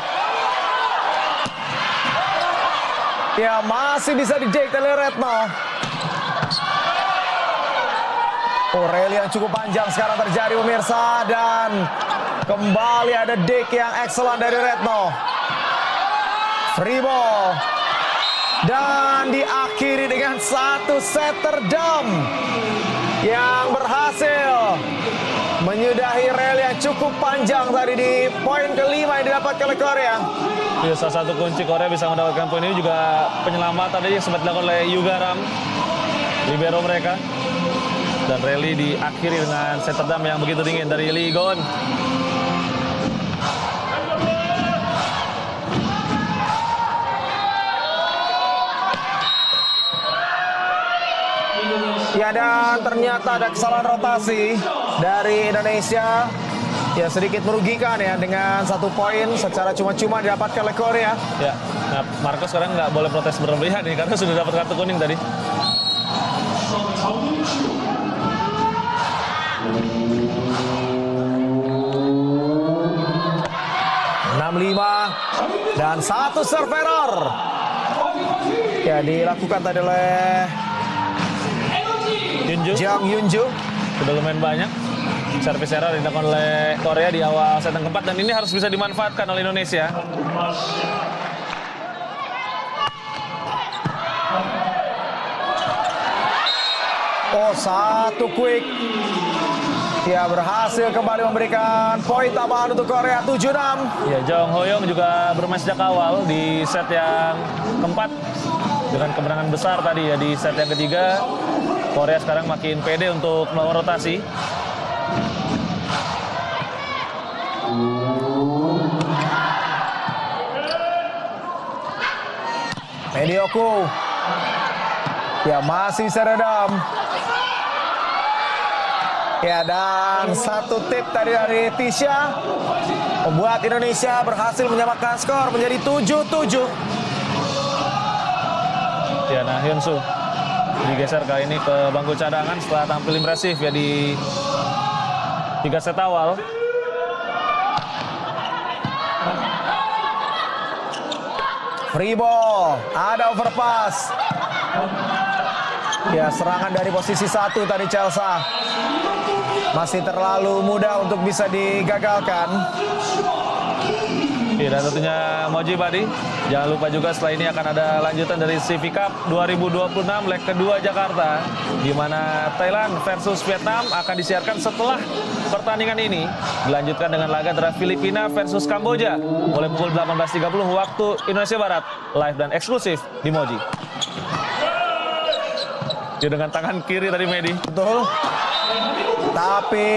S1: Ya, masih bisa di-jake oleh Retno. Oh, rally yang cukup panjang sekarang terjadi pemirsa. Dan kembali ada dig yang excellent dari Retno. Free ball. Dan diakhiri dengan satu setter dam yang berhasil menyudahi rally yang cukup panjang tadi di poin kelima yang didapatkan oleh Korea.
S2: Ya, salah satu kunci Korea bisa mendapatkan poin ini juga penyelamatan tadi yang sempat dilakukan oleh Yuga Ram, libero mereka. Dan rally diakhiri dengan setter dam yang begitu dingin dari Lee Go-eun.
S1: Ya, dan ternyata ada kesalahan rotasi dari Indonesia. Ya, sedikit merugikan ya dengan 1 poin secara cuma-cuma didapatkan oleh Korea.
S2: Ya, nah Marcos sekarang nggak boleh protes berlebihan nih karena sudah dapat kartu kuning tadi.
S1: Dan satu serve error. Ya, dilakukan tadi oleh Jung Yunju.
S2: Sudah lumayan banyak service error yang dilakukan oleh Korea di awal set yang keempat, dan ini harus bisa dimanfaatkan oleh Indonesia.
S1: Oh, satu quick. Ya, berhasil kembali memberikan poin tambahan untuk Korea 7-6.
S2: Ya, Jong Hoyong juga bermain sejak awal di set yang keempat dengan kemenangan besar tadi ya di set yang ketiga. Korea sekarang makin pede untuk melawan rotasi.
S1: Medioku. Ya, masih seredam. Ya, dan satu tip tadi dari Tisha membuat Indonesia berhasil menyamakan skor menjadi 7-7.
S2: Ya, nah Hyun Soo digeser kali ini ke bangku cadangan setelah tampil impresif ya di 3 set awal.
S1: Free ball, ada overpass. Ya, serangan dari posisi 1 tadi Chelsea. Masih terlalu mudah untuk bisa digagalkan.
S2: Ya, dan tentunya Moji Padi. Jangan lupa juga setelah ini akan ada lanjutan dari CV Cup 2026 leg kedua Jakarta, di mana Thailand versus Vietnam akan disiarkan setelah pertandingan ini. Dilanjutkan dengan laga antara Filipina versus Kamboja mulai pukul 18.30 waktu Indonesia Barat, live dan eksklusif di Moji. Ya, dengan tangan kiri tadi Medi.
S1: Betul. Tapi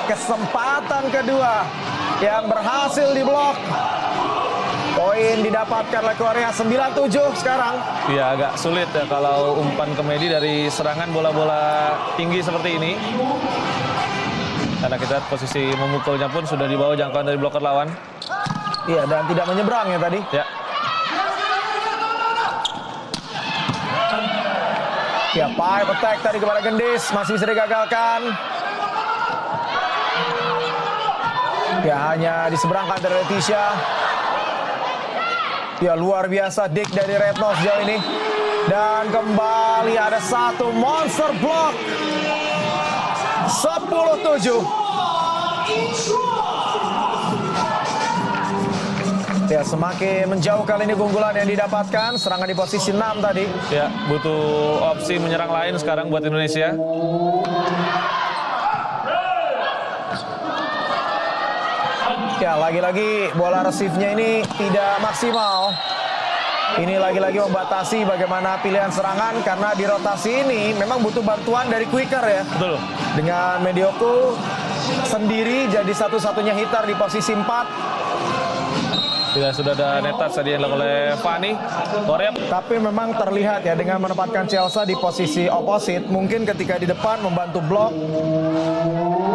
S1: kesempatan kedua yang berhasil diblok. Poin didapatkan oleh Korea 9-7 sekarang.
S2: Ya, agak sulit ya kalau umpan ke Medi dari serangan bola-bola tinggi seperti ini. Karena kita lihat posisi memukulnya pun sudah di bawah jangkauan dari bloker lawan.
S1: Iya, dan tidak menyeberang ya tadi.
S2: Ya.
S1: Ya, pipe attack tadi kepada Gendis masih bisa digagalkan. Ya, hanya diseberangkan dari Leticia. Ya, luar biasa Dick dari Retno sejauh ini. Dan kembali ada satu monster block. 10-7. Ya, semakin menjauh kali ini keunggulan yang didapatkan. Serangan di posisi 6 tadi.
S2: Ya, butuh opsi menyerang lain sekarang buat Indonesia.
S1: Ya, lagi-lagi bola resifnya ini tidak maksimal. Ini lagi-lagi membatasi bagaimana pilihan serangan karena di rotasi ini memang butuh bantuan dari quicker ya.
S2: Betul.
S1: Dengan Medioku sendiri jadi satu-satunya hitter di posisi 4.
S2: Ya, sudah ada net touch tadi yang dilakukan oleh Fani. Korea.
S1: Tapi memang terlihat ya dengan menempatkan Chelsea di posisi opposite, mungkin ketika di depan membantu blok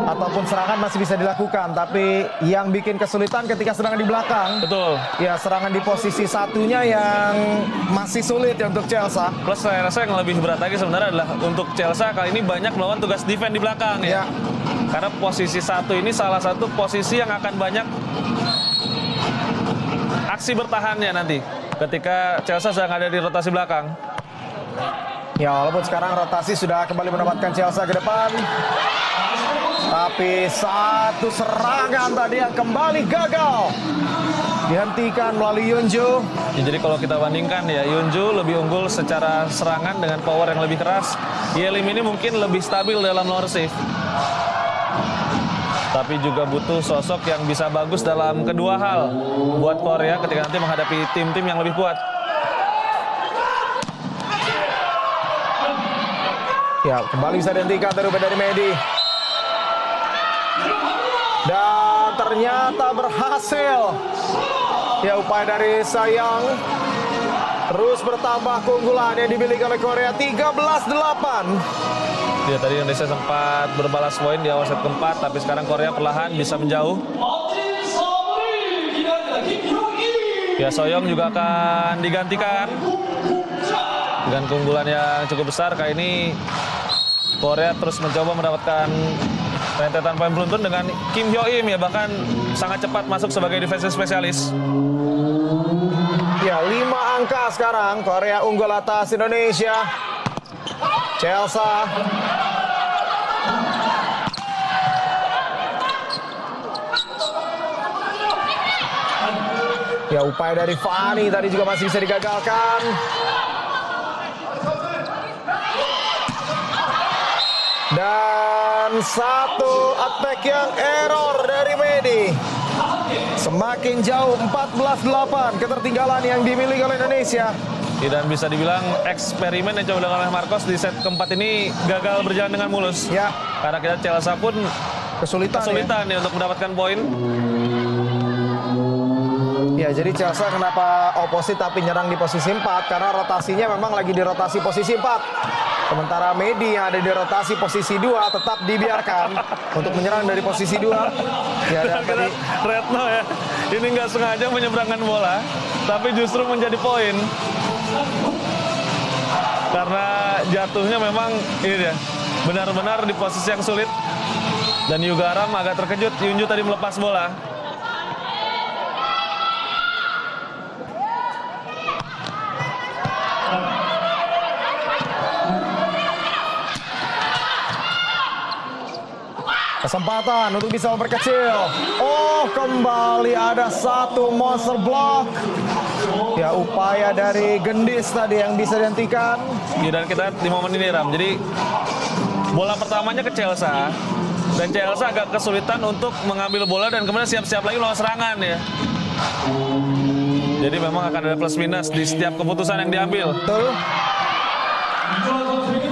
S1: ataupun serangan masih bisa dilakukan, tapi yang bikin kesulitan ketika serangan di belakang.
S2: Betul.
S1: Ya, serangan di posisi satunya yang masih sulit ya untuk Chelsea.
S2: Plus saya rasa yang lebih berat lagi sebenarnya adalah untuk Chelsea kali ini banyak melawan tugas defense di belakang ya. Karena posisi 1 ini salah satu posisi yang akan banyak aksi bertahannya nanti ketika Chelsea sedang ada di rotasi belakang.
S1: Ya, walaupun sekarang rotasi sudah kembali menempatkan Chelsea ke depan, tapi satu serangan tadi yang kembali gagal dihentikan melalui Yunju.
S2: Ya, jadi kalau kita bandingkan ya, Yunju lebih unggul secara serangan dengan power yang lebih keras. Yelim ini mungkin lebih stabil dalam lower receive, tapi juga butuh sosok yang bisa bagus dalam kedua hal buat Korea ketika nanti menghadapi tim-tim yang lebih kuat.
S1: Ya, kembali bisa dihentikan dari Medi. Dan ternyata berhasil. Ya, upaya dari Sayang. Terus bertambah keunggulan yang dimiliki oleh Korea 13-8.
S2: Ya, tadi Indonesia sempat berbalas poin di awal set keempat, tapi sekarang Korea perlahan bisa menjauh. Ya, Soyoung juga akan digantikan dengan keunggulan yang cukup besar. Kali ini Korea terus mencoba mendapatkan rentetan poin beruntun dengan Kim Hyo Im ya, bahkan sangat cepat masuk sebagai defensive spesialis.
S1: Ya, 5 angka sekarang Korea unggul atas Indonesia. Chelsea. Ya, upaya dari Fani tadi juga masih bisa digagalkan. Dan Dan satu attack yang error dari Medi. Semakin jauh 14-8 ketertinggalan yang dimiliki oleh Indonesia.
S2: Dan bisa dibilang eksperimen yang coba dilakukan oleh Marcos di set keempat ini gagal berjalan dengan mulus.
S1: Ya.
S2: Karena kita Chelsea pun kesulitan ya untuk mendapatkan poin.
S1: Ya, jadi Chelsea kenapa oposit tapi nyerang di posisi 4? Karena rotasinya memang lagi di rotasi posisi 4. Sementara Medi yang ada di rotasi posisi 2 tetap dibiarkan untuk menyerang dari posisi 2. Ya, dan tadi
S2: Retno ya, ini nggak sengaja menyeberangkan bola, tapi justru menjadi poin. Karena jatuhnya memang ini ya, benar-benar di posisi yang sulit. Dan Yuga Aram agak terkejut, Yunju tadi melepas bola.
S1: kesempatan untuk bisa memperkecil. Oh, kembali ada satu monster block. Ya, upaya dari Gendis tadi yang bisa dihentikan.
S2: Ya, dan kita di momen ini, Ram. Jadi bola pertamanya ke Chelsea. Dan Chelsea agak kesulitan untuk mengambil bola dan kemudian siap-siap lagi melawan serangan ya. Jadi memang akan ada plus minus di setiap keputusan yang diambil.
S1: Betul.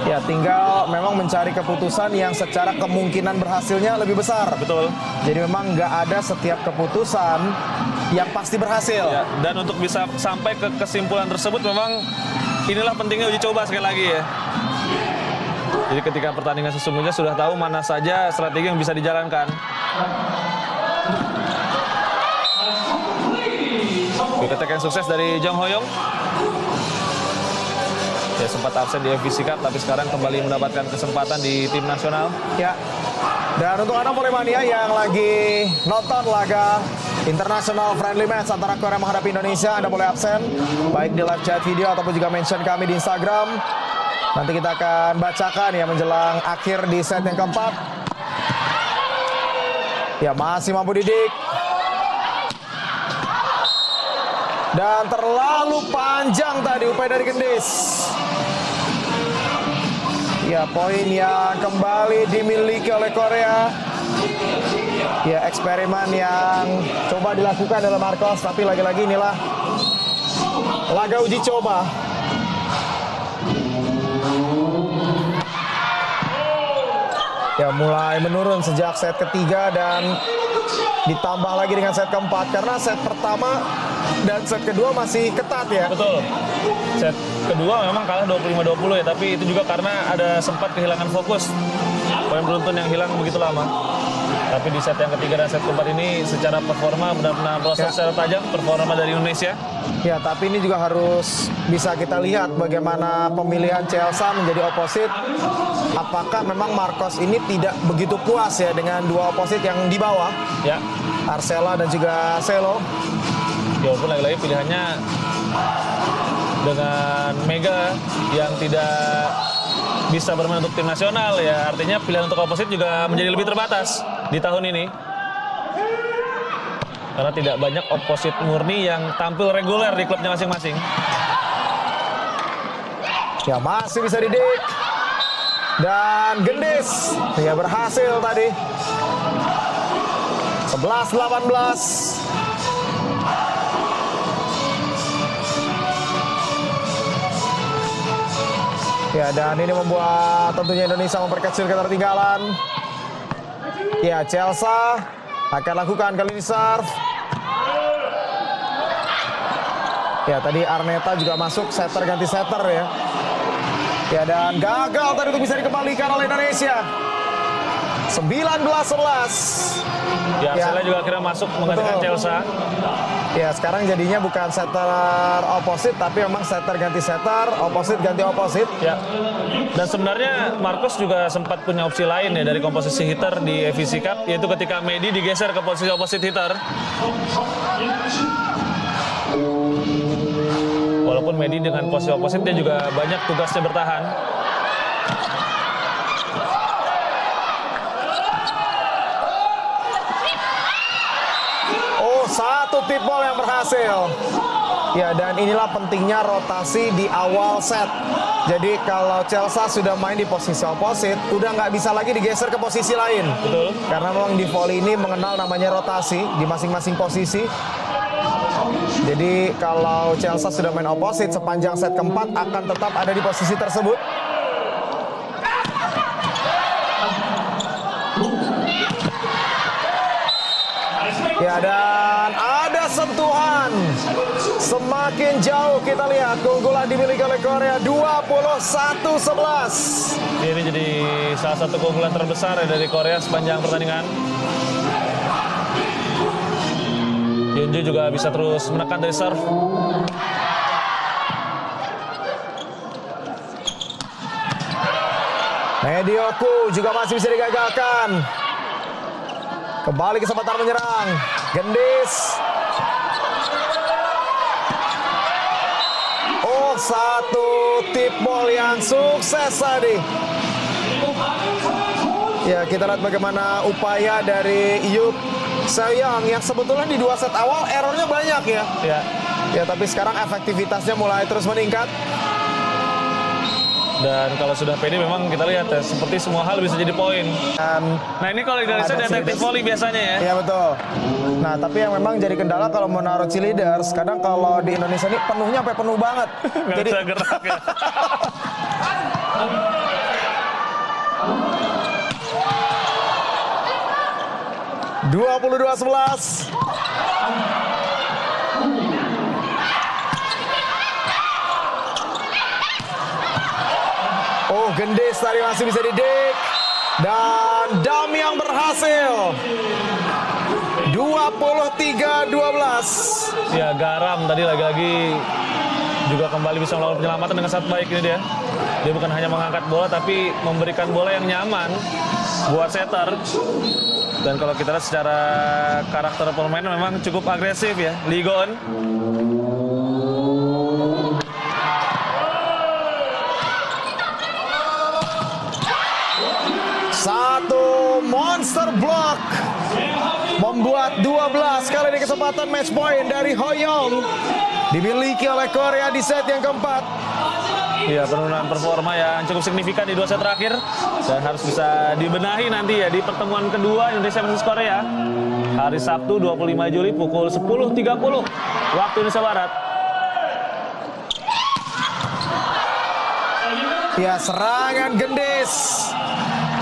S1: Ya, tinggal memang mencari keputusan yang secara kemungkinan berhasilnya lebih besar.
S2: Betul.
S1: Jadi memang nggak ada setiap keputusan yang pasti berhasil.
S2: Ya, dan untuk bisa sampai ke kesimpulan tersebut memang inilah pentingnya uji coba sekali lagi ya. Jadi ketika pertandingan sesungguhnya sudah tahu mana saja strategi yang bisa dijalankan. Ketek yang sukses dari Jong Hoyong. Ya, sempat absen di FVC Cup tapi sekarang kembali mendapatkan kesempatan di tim nasional.
S1: Ya. Dan untuk Anda Polemania yang lagi nonton laga international friendly match antara Korea menghadapi Indonesia, Anda boleh absen baik di live chat video ataupun juga mention kami di Instagram. Nanti kita akan bacakan ya menjelang akhir di set yang keempat. Ya, masih mampu didik. Dan terlalu panjang tadi upaya dari Gendis. Ya, poin yang kembali dimiliki oleh Korea. Ya, eksperimen yang coba dilakukan oleh Marcos, tapi lagi-lagi inilah laga uji coba. Ya, mulai menurun sejak set ketiga dan ditambah lagi dengan set keempat. Karena set pertama dan set kedua masih ketat ya.
S2: Betul. Set kedua memang kalah 25-20 ya, tapi itu juga karena ada sempat kehilangan fokus. Poin beruntun yang hilang begitu lama. Tapi di set yang ketiga dan set keempat ini secara performa benar-benar proses secara tajam performa dari Indonesia.
S1: Ya, tapi ini juga harus bisa kita lihat bagaimana pemilihan Chelsea menjadi oposit. Apakah memang Marcos ini tidak begitu puas ya dengan dua oposit yang di bawah?
S2: Ya.
S1: Arcela dan juga Selo.
S2: Ya, walaupun lagi-lagi pilihannya dengan Mega yang tidak bisa bermain untuk tim nasional ya, artinya pilihan untuk oposit juga menjadi lebih terbatas di tahun ini. Karena tidak banyak oposit murni yang tampil reguler di klubnya masing-masing.
S1: Ya, masih bisa didik. Dan Gendis ya berhasil tadi. 11-18. Ya, dan ini membuat tentunya Indonesia memperkecil ketertinggalan. Ya, Chelsea akan lakukan kali ini serve. Ya, tadi Arneta juga masuk setter ganti setter ya. Ya, dan gagal tadi untuk bisa dikembalikan oleh Indonesia. 19-11.
S2: Ya, Sela juga akhirnya masuk menggantikan Chelsea.
S1: Ya, sekarang jadinya bukan setter oposit, tapi memang setter ganti setter, oposit ganti oposit.
S2: Ya. Dan sebenarnya Marcos juga sempat punya opsi lain ya dari komposisi hitter di FVC Cup, yaitu ketika Medi digeser ke posisi oposit hitter. Walaupun Medi dengan posisi oposit dia juga banyak tugasnya bertahan.
S1: Satu tip ball yang berhasil. Ya, dan inilah pentingnya rotasi di awal set. Jadi kalau Chelsea sudah main di posisi oposit, udah nggak bisa lagi digeser ke posisi lain.
S2: Betul.
S1: Karena memang di volley ini mengenal namanya rotasi di masing-masing posisi. Jadi kalau Chelsea sudah main oposit sepanjang set keempat akan tetap ada di posisi tersebut. Ya, dan ada sentuhan. Semakin jauh kita lihat keunggulan dimiliki oleh Korea 21-11.
S2: Ini jadi salah satu keunggulan terbesar ya dari Korea sepanjang pertandingan. Hyunju juga bisa terus menekan dari serve.
S1: Medioku juga masih bisa digagalkan. Kembali kesempatan menyerang. Gendis. Oh, satu tip ball yang sukses tadi. Ya, kita lihat bagaimana upaya dari Yuk Seoyoung yang sebetulnya di 2 set awal errornya banyak ya. Ya, tapi sekarang efektivitasnya mulai terus meningkat.
S2: Dan kalau sudah pede memang kita lihat ya, seperti semua hal bisa jadi poin. Nah ini kalau di Indonesia detektif volley biasanya ya.
S1: Iya betul. Nah tapi yang memang jadi kendala kalau menaruh cheerleaders, kadang kalau di Indonesia ini penuhnya sampai penuh banget.
S2: Nggak
S1: Jadi
S2: bisa gerak ya.
S1: (22-11). Oh, Gendis tadi masih bisa didik. Dan Dam yang berhasil. 23-12.
S2: Ya, Garam tadi lagi-lagi juga kembali bisa melakukan penyelamatan dengan sangat baik ini dia. Dia bukan hanya mengangkat bola tapi memberikan bola yang nyaman buat setter. Dan kalau kita lihat secara karakter pemain memang cukup agresif ya, Lee Go-eun.
S1: Satu monster block membuat 12 kali ini kesempatan match point dari Hoyoung dimiliki oleh Korea di set yang keempat.
S2: Iya, penurunan performa yang cukup signifikan di 2 set terakhir dan harus bisa dibenahi nanti ya di pertemuan kedua Indonesia versus Korea hari Sabtu 25 Juli pukul 10.30 waktu Indonesia Barat.
S1: Ya, serangan Gendis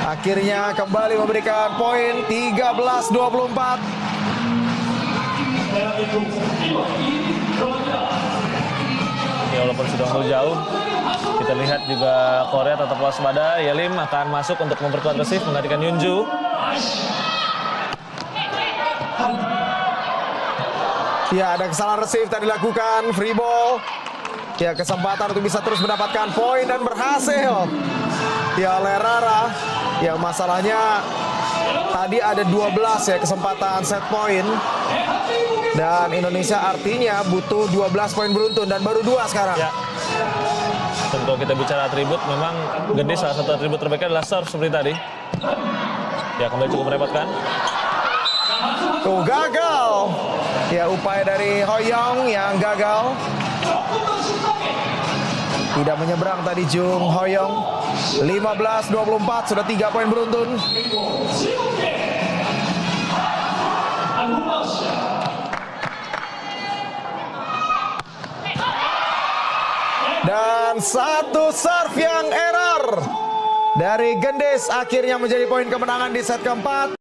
S1: akhirnya kembali memberikan poin 13-24.
S2: Ya, walaupun sudah jauh, kita lihat juga Korea tetap waspada. Yelim akan masuk untuk memperkuat receive menggantikan Hyunju.
S1: Ya, ada kesalahan receive tadi dilakukan, free ball. Ya, kesempatan untuk bisa terus mendapatkan poin dan berhasil. Ya, oleh Rara. Yang masalahnya tadi ada 12 ya kesempatan set point. Dan Indonesia artinya butuh 12 poin beruntun dan baru 2 sekarang.
S2: Ya. Dan kalau kita bicara atribut, memang Gendis salah satu atribut terbaiknya adalah serve seperti tadi. Ya, kembali cukup merepotkan.
S1: Tuh, gagal. Ya, upaya dari Hoyoung yang gagal. Tidak menyeberang tadi Jung Hoyoung. 15-24, sudah 3 poin beruntun. Dan satu serve yang error dari Gendis akhirnya menjadi poin kemenangan di set keempat.